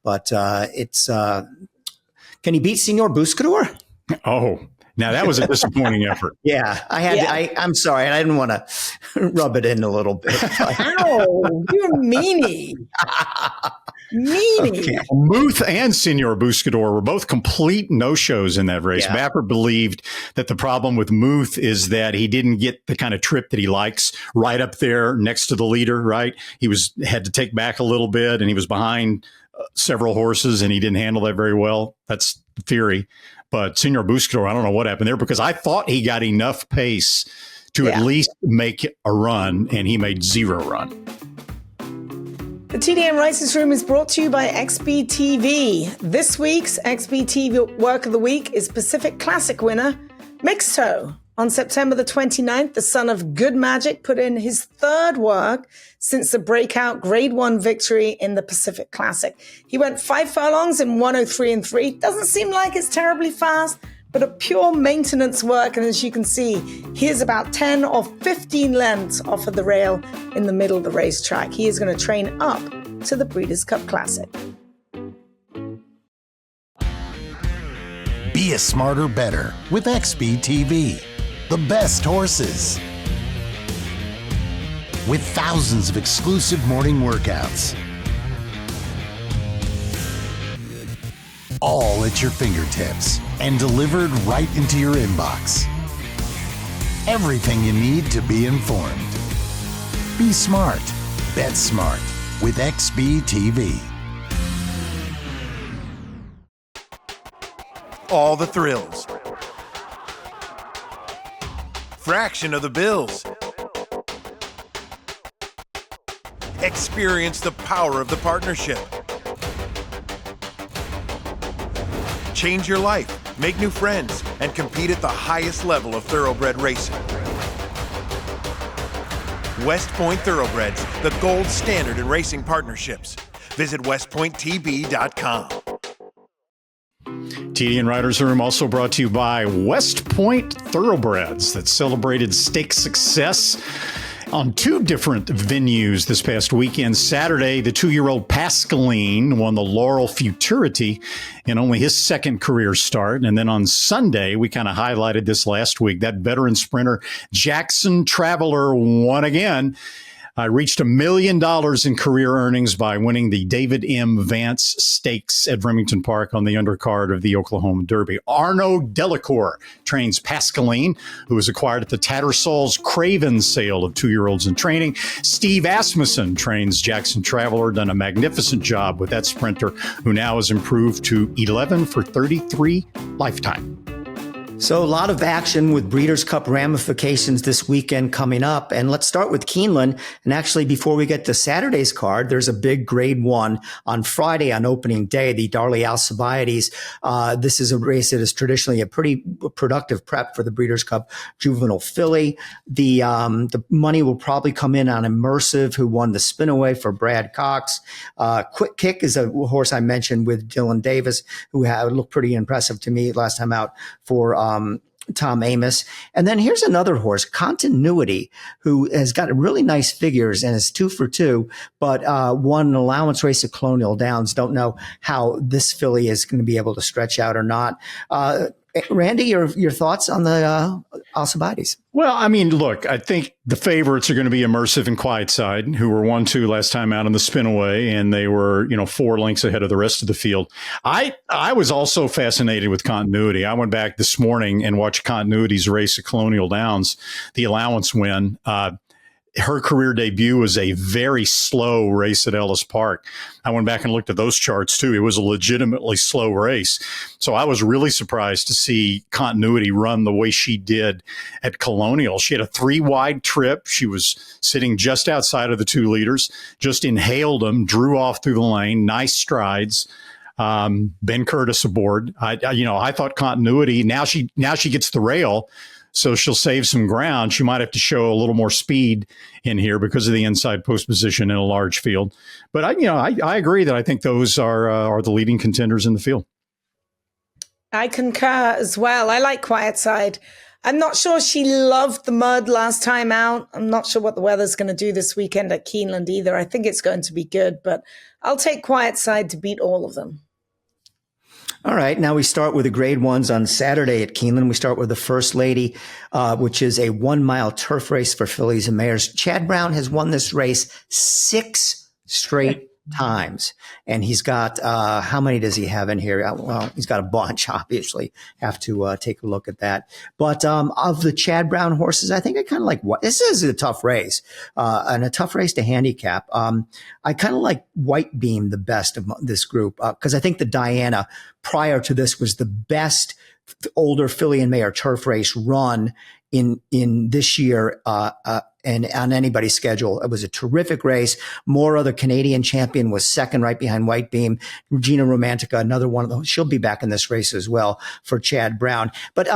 But it's can he beat Senor Buscador? Oh, now that was a disappointing effort. Yeah, I'm sorry. I didn't want to rub it in a little bit. Ow, you're meanie. Okay. Muth and Senor Buscador were both complete no-shows in that race. Yeah. Baffert believed that the problem with Muth is that he didn't get the kind of trip that he likes right up there next to the leader, right? He had to take back a little bit and he was behind several horses and he didn't handle that very well. That's the theory. But Senor Buscador, I don't know what happened there because I thought he got enough pace to at least make a run and he made 0 run. The TDN Writers Room is brought to you by XBTV. This week's XBTV Work of the Week is Pacific Classic winner, Mixto. On September the 29th, the son of Good Magic put in his 3rd work since the breakout Grade 1 victory in the Pacific Classic. He went 5 furlongs in 1:03.3. Doesn't seem like it's terribly fast, but a pure maintenance work. And as you can see, he is about 10 or 15 lengths off of the rail in the middle of the racetrack. He is going to train up to the Breeders' Cup Classic. Be a smarter, better with XBTV. The best horses. With thousands of exclusive morning workouts. All at your fingertips and delivered right into your inbox. Everything you need to be informed. Be smart. Bet smart with XBTV. All the thrills, fraction of the bills. Experience the power of the partnership. Change your life, make new friends, and compete at the highest level of thoroughbred racing. West Point Thoroughbreds, the gold standard in racing partnerships. Visit westpointtb.com. TDN Writers Room also brought to you by West Point Thoroughbreds that celebrated stake success on two different venues this past weekend. Saturday, the 2-year-old Pascaline won the Laurel Futurity in only his second career start. And then on Sunday, we kind of highlighted this last week, that veteran sprinter Jackson Traveler won again. Reached $1 million in career earnings by winning the David M. Vance Stakes at Remington Park on the undercard of the Oklahoma Derby. Arnaud Delacour trains Pascaline, who was acquired at the Tattersall's Craven sale of 2-year-olds in training. Steve Asmussen trains Jackson Traveler, done a magnificent job with that sprinter, who now has improved to 11 for 33 lifetime. So a lot of action with Breeders' Cup ramifications this weekend coming up. And let's start with Keeneland. And actually, before we get to Saturday's card, there's a big grade 1 on Friday on opening day, the Darley Alcibiades. This is a race that is traditionally a pretty productive prep for the Breeders' Cup Juvenile Filly. The money will probably come in on Immersive, who won the Spinaway for Brad Cox. Quick Kick is a horse I mentioned with Dylan Davis, who looked pretty impressive to me last time out for Tom Amos. And then here's another horse, Continuity, who has got really nice figures and is 2 for 2, but won an allowance race at Colonial Downs. Don't know how this filly is going to be able to stretch out or not. Randy, your thoughts on the Alcibiades? Well, I mean, look, I think the favorites are going to be Immersive and Quietside, who were 1-2 last time out on the Spinaway, and they were, 4 lengths ahead of the rest of the field. I was also fascinated with Continuity. I went back this morning and watched Continuity's race at Colonial Downs, the allowance win. Her career debut was a very slow race at Ellis Park. I went back and looked at those charts too. It was a legitimately slow race. So I was really surprised to see Continuity run the way she did at Colonial. She had a 3-wide trip. She was sitting just outside of the 2 leaders, just inhaled them, drew off through the lane, nice strides. Ben Curtis aboard. I thought Continuity, now she gets the rail, so she'll save some ground. She might have to show a little more speed in here because of the inside post position in a large field. But I agree that I think those are the leading contenders in the field. I concur as well. I like Quietside. I'm not sure she loved the mud last time out. I'm not sure what the weather's going to do this weekend at Keeneland either. I think it's going to be good, but I'll take Quietside to beat all of them. All right. Now we start with the grade 1s on Saturday at Keeneland. We start with the First Lady, which is a 1-mile turf race for fillies and mares. Chad Brown has won this race 6 straight times. And he's got, how many does he have in here? Well, he's got a bunch, obviously. Have to take a look at that. But of the Chad Brown horses, I think I kind of like what this is a tough race, and a tough race to handicap. I kind of like White Beam the best of this group, because I think the Diana prior to this was the best older filly and mare turf race run in this year, and on anybody's schedule. It was a terrific race. Mora, the Canadian champion, was second right behind White Beam. Regina Romantica, another one of those. She'll be back in this race as well for Chad Brown. But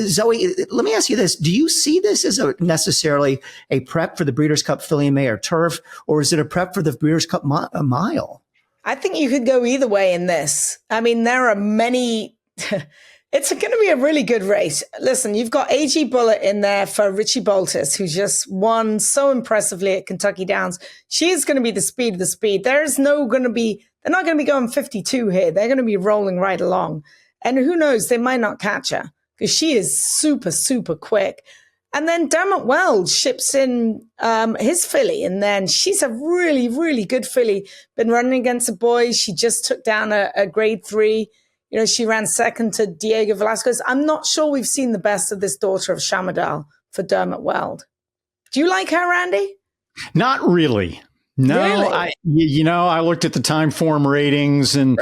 Zoe, let me ask you this. Do you see this as necessarily a prep for the Breeders' Cup Filly and Mare Turf, or is it a prep for the Breeders' Cup Mile? I think you could go either way in this. I mean, there are many... It's going to be a really good race. Listen, you've got AG Bullet in there for Richie Boltis, who just won so impressively at Kentucky Downs. She is going to be the speed of the speed. They're not going to be going 52 here. They're going to be rolling right along. And who knows, they might not catch her because she is super, super quick. And then Dermot Weld ships in his filly, and then she's a really, really good filly. Been running against the boys. She just took down a grade 3. You know, she ran second to Diego Velasquez. I'm not sure we've seen the best of this daughter of Shamadal for Dermot Weld. Do you like her, Randy? Not really. No, Really? I looked at the time form ratings and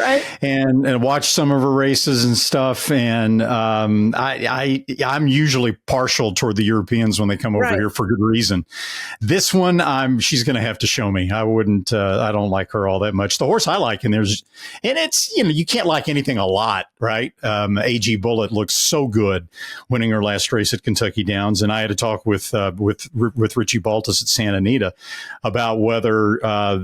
watched some of her races and stuff. And I'm usually partial toward the Europeans when they come over here for good reason. This one, she's going to have to show me. I don't like her all that much. The horse I like, and it's, you can't like anything a lot, right? AG Bullet looks so good winning her last race at Kentucky Downs. And I had to talk with Richie Baltus at Santa Anita about whether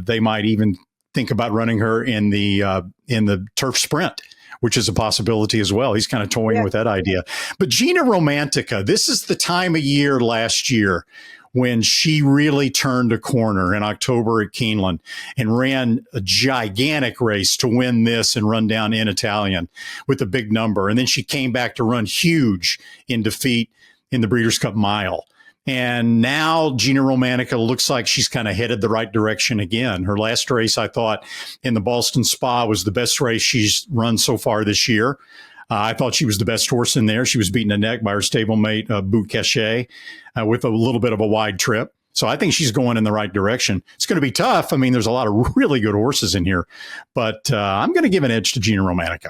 they might even think about running her in the turf sprint, which is a possibility as well. He's kind of toying with that idea. But Gina Romantica, this is the time of year last year when she really turned a corner in October at Keeneland and ran a gigantic race to win this and run down in Italian with a big number. And then she came back to run huge in defeat in the Breeders' Cup Mile. And now Gina Romantica looks like she's kind of headed the right direction again. Her last race, I thought, in the Boston Spa was the best race she's run so far this year. I thought she was the best horse in there. She was beaten a neck by her stablemate, Bout Cachet, with a little bit of a wide trip. So I think she's going in the right direction. It's going to be tough. I mean, there's a lot of really good horses in here, but I'm going to give an edge to Gina Romantica.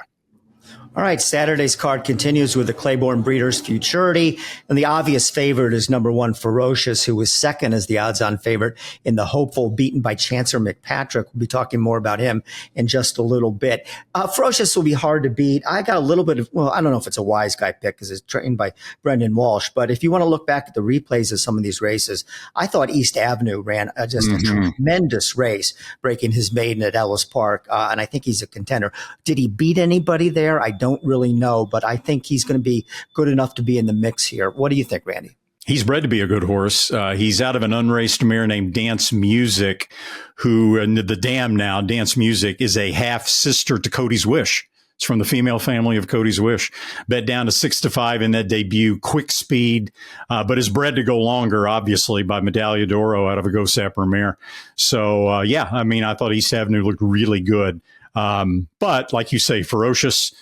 All right, Saturday's card continues with the Claiborne Breeders' Futurity, and the obvious favorite is number 1, Ferocious, who was second as the odds-on favorite in the Hopeful, beaten by Chancer McPatrick. We'll be talking more about him in just a little bit. Ferocious will be hard to beat. I got a little bit of, I don't know if it's a wise guy pick because it's trained by Brendan Walsh, but if you want to look back at the replays of some of these races, I thought East Avenue ran a tremendous race, breaking his maiden at Ellis Park, and I think he's a contender. Did he beat anybody there? I don't really know, but I think he's going to be good enough to be in the mix here. What do you think, Randy? He's bred to be a good horse. He's out of an unraced mare named Dance Music, who the dam now, Dance Music, is a half sister to Cody's Wish. It's from the female family of Cody's Wish. Bet down to 6-5 in that debut. Quick speed, but is bred to go longer, obviously, by Medaglia d'Oro out of a Go Sapper mare. So, I thought East Avenue looked really good. But like you say, Ferocious.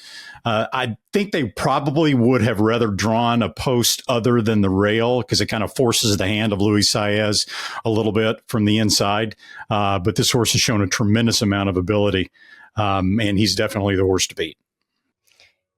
I think they probably would have rather drawn a post other than the rail because it kind of forces the hand of Luis Saez a little bit from the inside. But this horse has shown a tremendous amount of ability, and he's definitely the horse to beat.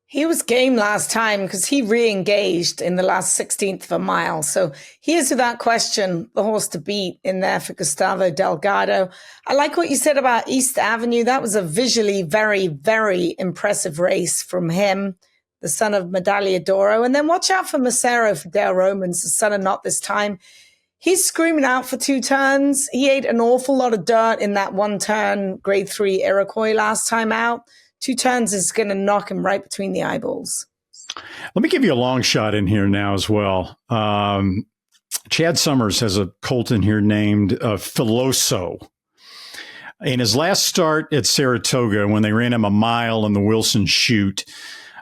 He was game last time because he re-engaged in the last 16th of a mile. So he is, without question, the horse to beat in there for Gustavo Delgado. I like what you said about East Avenue. That was a visually very, very impressive race from him, the son of Medaglia d'Oro. And then watch out for Macero for Dale Romans, the son of Not This Time. He's screaming out for 2 turns. He ate an awful lot of dirt in that 1-turn grade 3 Iroquois last time out. 2 turns is going to knock him right between the eyeballs. Let me give you a long shot in here now as well. Chad Summers has a colt in here named Filoso. In his last start at Saratoga, when they ran him a mile in the Wilson chute,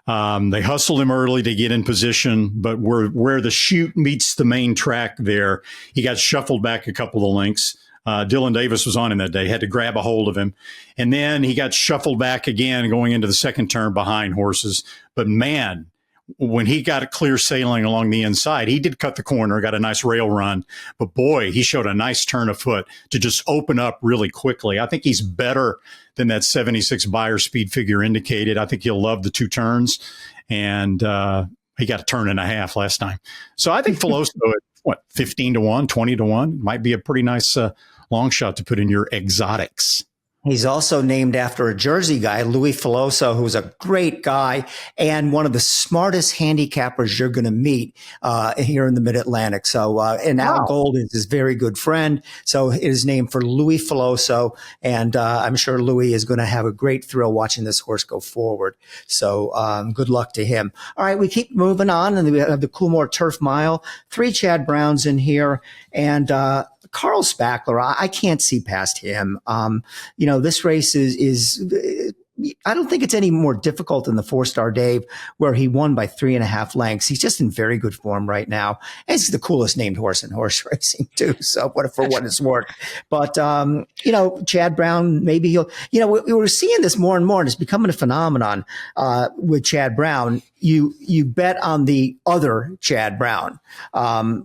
they hustled him early to get in position, but where the chute meets the main track there, he got shuffled back a couple of lengths. Dylan Davis was on him that day, had to grab a hold of him. And then he got shuffled back again going into the second turn behind horses. But man, when he got a clear sailing along the inside, he did cut the corner, got a nice rail run. But boy, he showed a nice turn of foot to just open up really quickly. I think he's better than that 76 buyer speed figure indicated. I think he'll love the 2 turns. And he got a turn and a half last time. So I think Filoso at 15-1, 20-1 might be a pretty nice long shot to put in your exotics. He's also named after a Jersey guy, Louis Filoso, who's a great guy and one of the smartest handicappers you're going to meet here in the Mid-Atlantic. So, and Al Gold is his very good friend. So it is named for Louis Filoso. And I'm sure Louis is going to have a great thrill watching this horse go forward. So good luck to him. All right, we keep moving on. And we have the Coolmore Turf Mile. 3 Chad Browns in here. And Carl Spackler, I can't see past him. This race is I don't think it's any more difficult than the 4-Star Dave, where he won by 3.5 lengths. He's just in very good form right now. And he's the coolest named horse in horse racing too. So for what it's worth. But, Chad Brown, maybe he'll, we were seeing this more and more, and it's becoming a phenomenon, with Chad Brown. You bet on the other Chad Brown,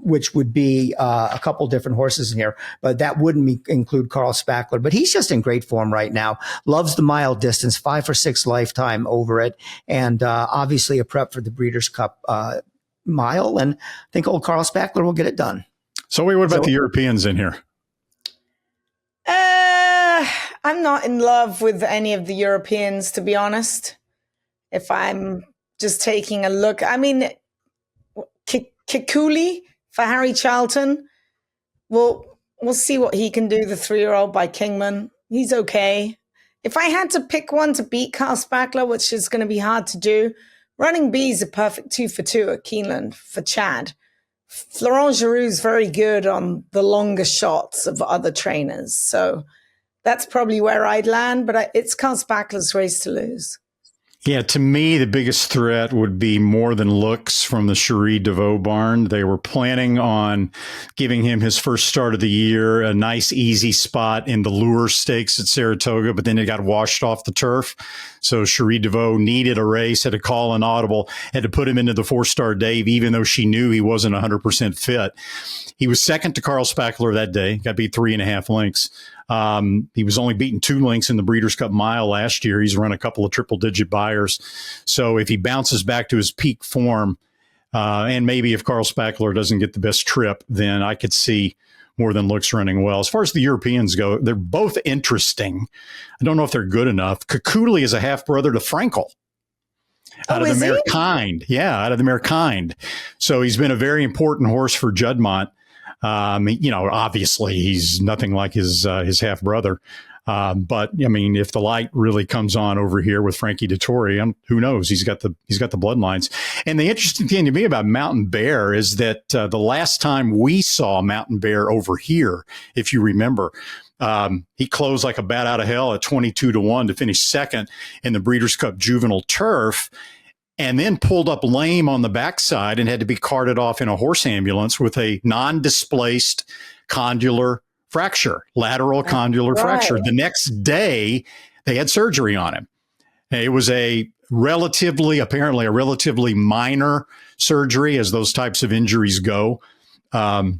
which would be a couple different horses in here, but that wouldn't include Carl Spackler. But he's just in great form right now. Loves the mile distance, 5 for 6 lifetime over it, and obviously a prep for the Breeders' Cup mile. And I think old Carl Spackler will get it done. So, what about the Europeans in here? I'm not in love with any of the Europeans, to be honest. If I'm just taking a look, I mean, Kikuli for Harry Charlton. We'll see what he can do, the 3-year-old by Kingman. He's okay. If I had to pick one to beat Carl Spackler, which is going to be hard to do, Running B is a perfect 2 for 2 at Keeneland for Chad. Florent Giroux's very good on the longer shots of other trainers. So that's probably where I'd land, but it's Carl Spackler's race to lose. Yeah, to me, the biggest threat would be More Than Looks from the Cherie DeVaux barn. They were planning on giving him his first start of the year, a nice, easy spot in the Lure Stakes at Saratoga, but then it got washed off the turf. So Cherie DeVaux needed a race, had to call an audible, had to put him into the 4-Star Dave, even though she knew he wasn't 100% fit. He was second to Carl Spackler that day, got beat 3.5 lengths. He was only beaten 2 lengths in the Breeders' Cup mile last year. He's run a couple of triple-digit buyers. So if he bounces back to his peak form, and maybe if Carl Spackler doesn't get the best trip, then I could see More Than Looks running well. As far as the Europeans go, they're both interesting. I don't know if they're good enough. Kikuli is a half-brother to Frankel. Out of the mare Kind. Yeah, out of the mare Kind. So he's been a very important horse for Juddmonte. Obviously he's nothing like his half brother. But I mean, if the light really comes on over here with Frankie Dettori, who knows? He's got the bloodlines. And the interesting thing to me about Mountain Bear is that the last time we saw Mountain Bear over here, if you remember, he closed like a bat out of hell at 22-1 to finish second in the Breeders' Cup Juvenile Turf, and then pulled up lame on the backside and had to be carted off in a horse ambulance with a non-displaced condylar fracture, lateral condylar fracture. The next day, they had surgery on him. It was apparently a relatively minor surgery, as those types of injuries go. But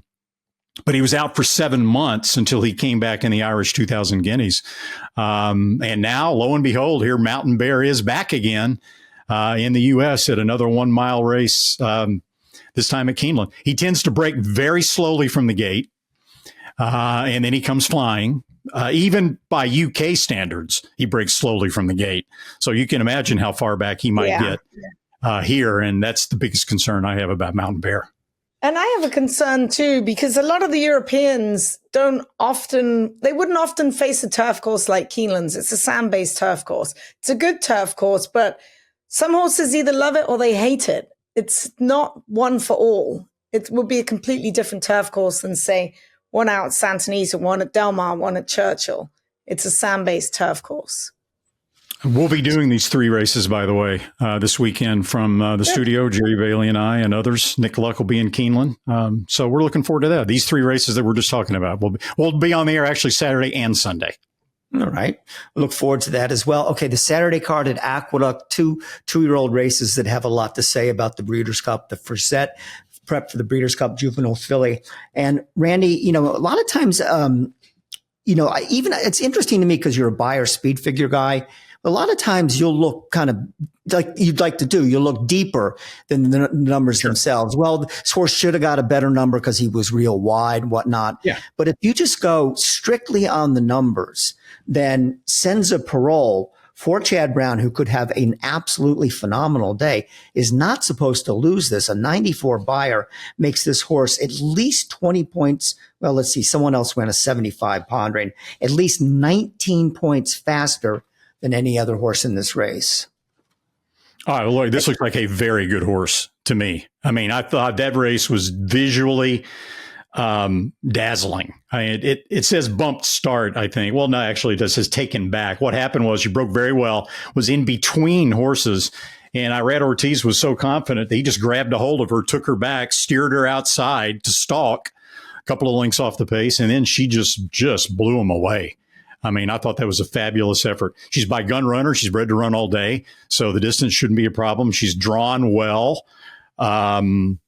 he was out for 7 months until he came back in the Irish 2000 Guineas. And now, lo and behold, here Mountain Bear is back again. In the U.S. at another 1-mile race, this time at Keeneland. He tends to break very slowly from the gate, and then he comes flying. Even by UK standards, he breaks slowly from the gate. So you can imagine how far back he might get here, and that's the biggest concern I have about Mountain Bear. And I have a concern too, because a lot of the Europeans wouldn't often face a turf course like Keeneland's. It's a sand-based turf course. It's a good turf course, but some horses either love it or they hate it. It's not one for all. It would be a completely different turf course than, say, one out at Sant'Anita, one at Del Mar, one at Churchill. It's a sand-based turf course. We'll be doing these 3 races, by the way, this weekend from the studio. Jerry Bailey and I and others. Nick Luck will be in Keeneland. So we're looking forward to that. These 3 races that we're just talking about. We'll be on the air actually Saturday and Sunday. All right. Look forward to that as well. Okay. The Saturday card at Aqueduct, 2-year-old races that have a lot to say about the Breeders' Cup. The Frissette prep for the Breeders' Cup Juvenile Filly. And Randy, a lot of times, it's interesting to me because you're a buyer speed figure guy. A lot of times you'll look kind of like you'd like to do. You'll look deeper than the numbers themselves. Well, this horse should have got a better number because he was real wide and whatnot. Yeah. But if you just go strictly on the numbers, then Senza Parole for Chad Brown, who could have an absolutely phenomenal day, is not supposed to lose this. A 94 buyer makes this horse at least 20 points. Well, let's see. Someone else went a 75 pondering, at least 19 points faster than any other horse in this race. Oh, look, this looks like a very good horse to me. I mean, I thought that race was visually dazzling. I mean, it says bumped start, I think. Well, no, actually it says taken back. What happened was she broke very well, was in between horses. And Irad Ortiz was so confident that he just grabbed a hold of her, took her back, steered her outside to stalk a couple of lengths off the pace. And then she just blew him away. I mean, I thought that was a fabulous effort. She's by gun runner. She's bred to run all day. So the distance shouldn't be a problem. She's drawn well. Honestly,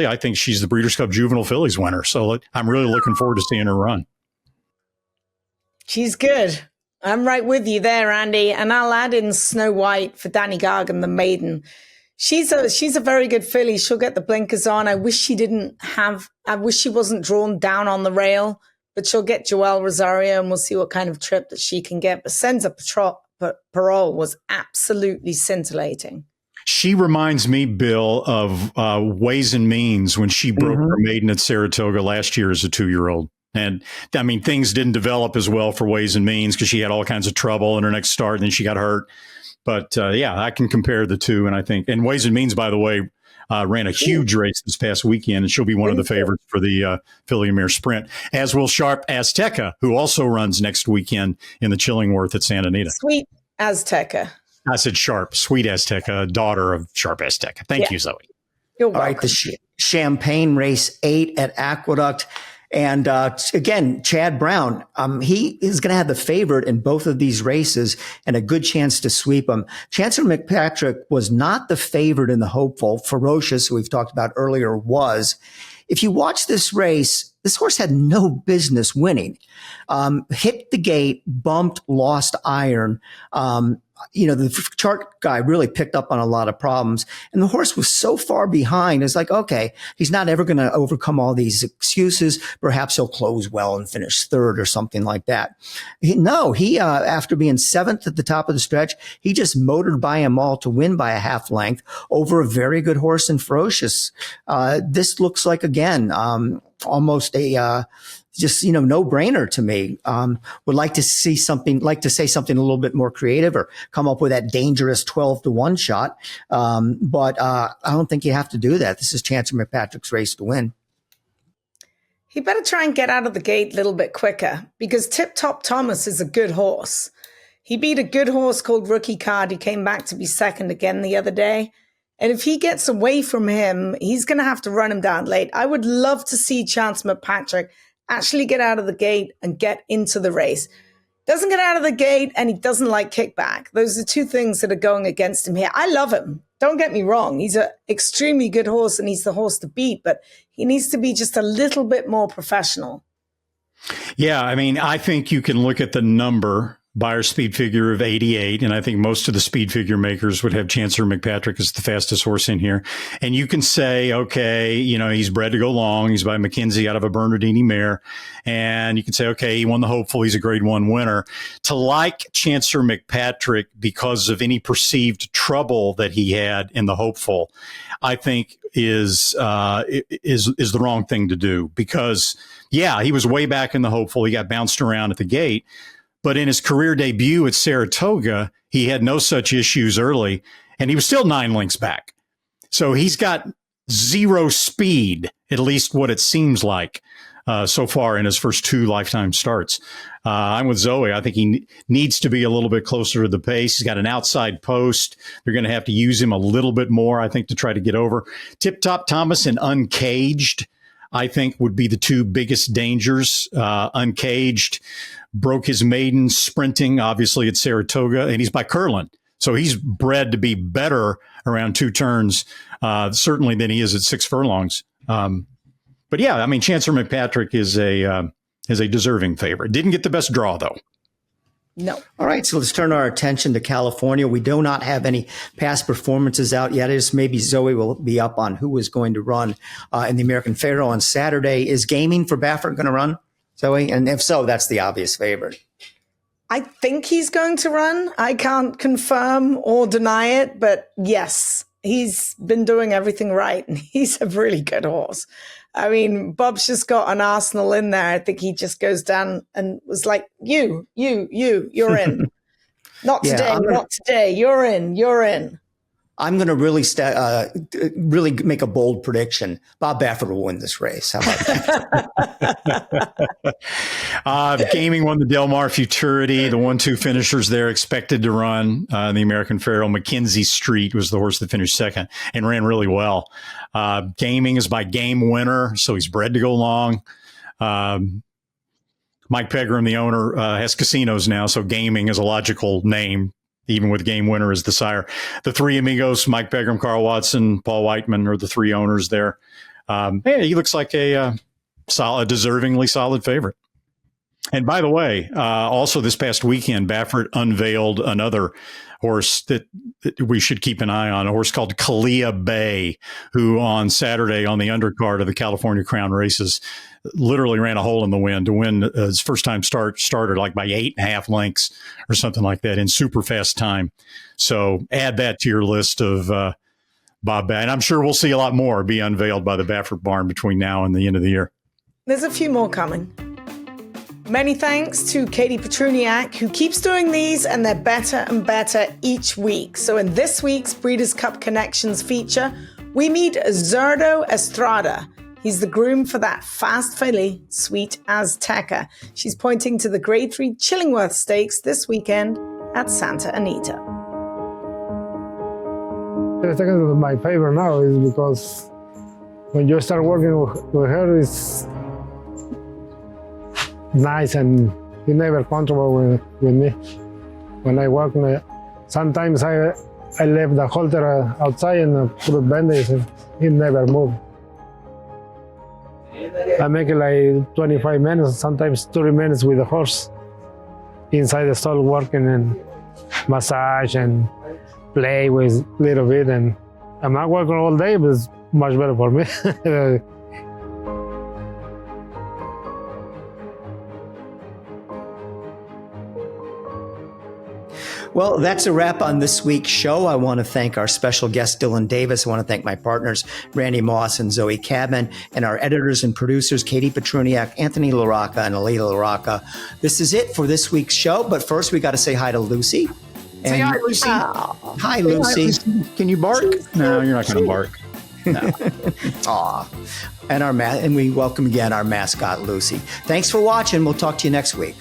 I think she's the Breeders' Cup Juvenile Fillies winner. So I'm really looking forward to seeing her run. She's good. I'm right with you there, Andy. And I'll add in Snow White for Danny Gargan, the maiden. She's a very good filly. She'll get the blinkers on. I wish she wasn't drawn down on the rail, but she'll get Joelle Rosario and we'll see what kind of trip that she can get. But Senza Parole was absolutely scintillating. She reminds me, Bill, of Ways and Means when she broke her maiden at Saratoga last year as a 2-year-old. And I mean, things didn't develop as well for Ways and Means because she had all kinds of trouble in her next start and then she got hurt. But I can compare the two. And I think, and Ways and Means, by the way, ran a huge race this past weekend, and she'll be one of the favorites for the Filly and Mare Sprint, as will Sharp Azteca, who also runs next weekend in the Chillingworth at Santa Anita. Sweet Azteca. I said Sharp, Sweet Azteca, daughter of Sharp Azteca. Thank you, Zoe. You're welcome. All right, the Champagne Race 8 at Aqueduct. And again, Chad Brown, he is going to have the favorite in both of these races and a good chance to sweep him. Chancellor McPatrick was not the favorite in the hopeful. Ferocious, who we've talked about earlier, was. If you watch this race, this horse had no business winning. Hit the gate, bumped, lost iron. The chart guy really picked up on a lot of problems, and the horse was so far behind. It's like, okay, he's not ever going to overcome all these excuses. Perhaps he'll close well and finish third or something like that. He after being seventh at the top of the stretch, he just motored by them all to win by a half length over a very good horse in Ferocious. This looks like, again, almost a, no brainer to me. Would like to say something a little bit more creative or come up with that dangerous 12-1 shot. But I don't think you have to do that. This is Chancellor McPatrick's race to win. He better try and get out of the gate a little bit quicker because Tip Top Thomas is a good horse. He beat a good horse called Rookie Card. He came back to be second again the other day. And if he gets away from him, he's going to have to run him down late. I would love to see Chancellor McPatrick actually get out of the gate and get into the race. Doesn't get out of the gate and he doesn't like kickback. Those are two things that are going against him here. I love him. Don't get me wrong. He's an extremely good horse and he's the horse to beat, but he needs to be just a little bit more professional. Yeah, I mean, I think you can look at the number Beyer speed figure of 88. And I think most of the speed figure makers would have Chancellor McPatrick as the fastest horse in here. And you can say, okay, he's bred to go long. He's by McKenzie out of a Bernardini mare. And you can say, okay, he won the hopeful. He's a grade 1 winner. To like Chancellor McPatrick because of any perceived trouble that he had in the hopeful, I think is the wrong thing to do because he was way back in the hopeful. He got bounced around at the gate. But in his career debut at Saratoga, he had no such issues early, and he was still 9 lengths back. So he's got zero speed, at least what it seems like so far in his first 2 lifetime starts. I'm with Zoe. I think he needs to be a little bit closer to the pace. He's got an outside post. They're going to have to use him a little bit more, I think, to try to get over. Tip Top Thomas and Uncaged, I think, would be the 2 biggest dangers. Uncaged broke his maiden sprinting, obviously, at Saratoga, and he's by Curlin. So he's bred to be better around 2 turns, certainly than he is at 6 furlongs. But Chancellor McPatrick is a deserving favorite. Didn't get the best draw, though. No. All right, so let's turn our attention to California. We do not have any past performances out yet. It's maybe Zoe will be up on who is going to run in the American Pharoah on Saturday. Is Gaming for Baffert going to run, Zoe? And if so, that's the obvious favorite. I think he's going to run. I can't confirm or deny it, but yes, he's been doing everything right, and he's a really good horse. I mean, Bob's just got an arsenal in there. I think he just goes down and was like, you're in. Not today, not today. You're in. I'm going to really make a bold prediction. Bob Baffert will win this race. How about that? Gaming won the Del Mar Futurity. The 1-2 finishers there expected to run the American Pharoah. Mackenzie Street was the horse that finished second and ran really well. Gaming is by Game Winner, so he's bred to go long. Mike Pegram, the owner, has casinos now, so Gaming is a logical name, even with Game Winner as the sire. The three amigos, Mike Pegram, Carl Watson, Paul Whiteman, are the three owners there. He looks like a deservingly solid favorite. And by the way, also this past weekend, Baffert unveiled another horse that we should keep an eye on, a horse called Kalia Bay, who on Saturday on the undercard of the California Crown races literally ran a hole in the wind to win his first time starter like by 8.5 lengths or something like that in super fast time. So add that to your list of Bob Baffert. And I'm sure we'll see a lot more be unveiled by the Baffert barn between now and the end of the year. There's a few more coming. Many thanks to Katie Petruniak, who keeps doing these, and they're better and better each week. So in this week's Breeders' Cup Connections feature, we meet Zurdo Estrada. He's the groom for that fast filly, Sweet Azteca. She's pointing to the Grade 3 Chillingworth Stakes this weekend at Santa Anita. Azteca is my favorite now is because when you start working with her, it's nice and he never comfortable with me. When I work, sometimes I left the halter outside and put a bandage and he never moved. I make it like 25 minutes, sometimes 30 minutes with the horse inside the stall working and massage and play with a little bit. And I'm not working all day, but it's much better for me. Well, that's a wrap on this week's show. I want to thank our special guest, Dylan Davis. I want to thank my partners, Randy Moss and Zoe Cadman, and our editors and producers, Katie Petruniak, Anthony LaRocca, and Alita LaRocca. This is it for this week's show. But first, we got to say hi to Lucy. Say hi, Lucy. Hi, Lucy. Can you bark? No, you're not going to bark. No. Aw. And we welcome again our mascot, Lucy. Thanks for watching. We'll talk to you next week.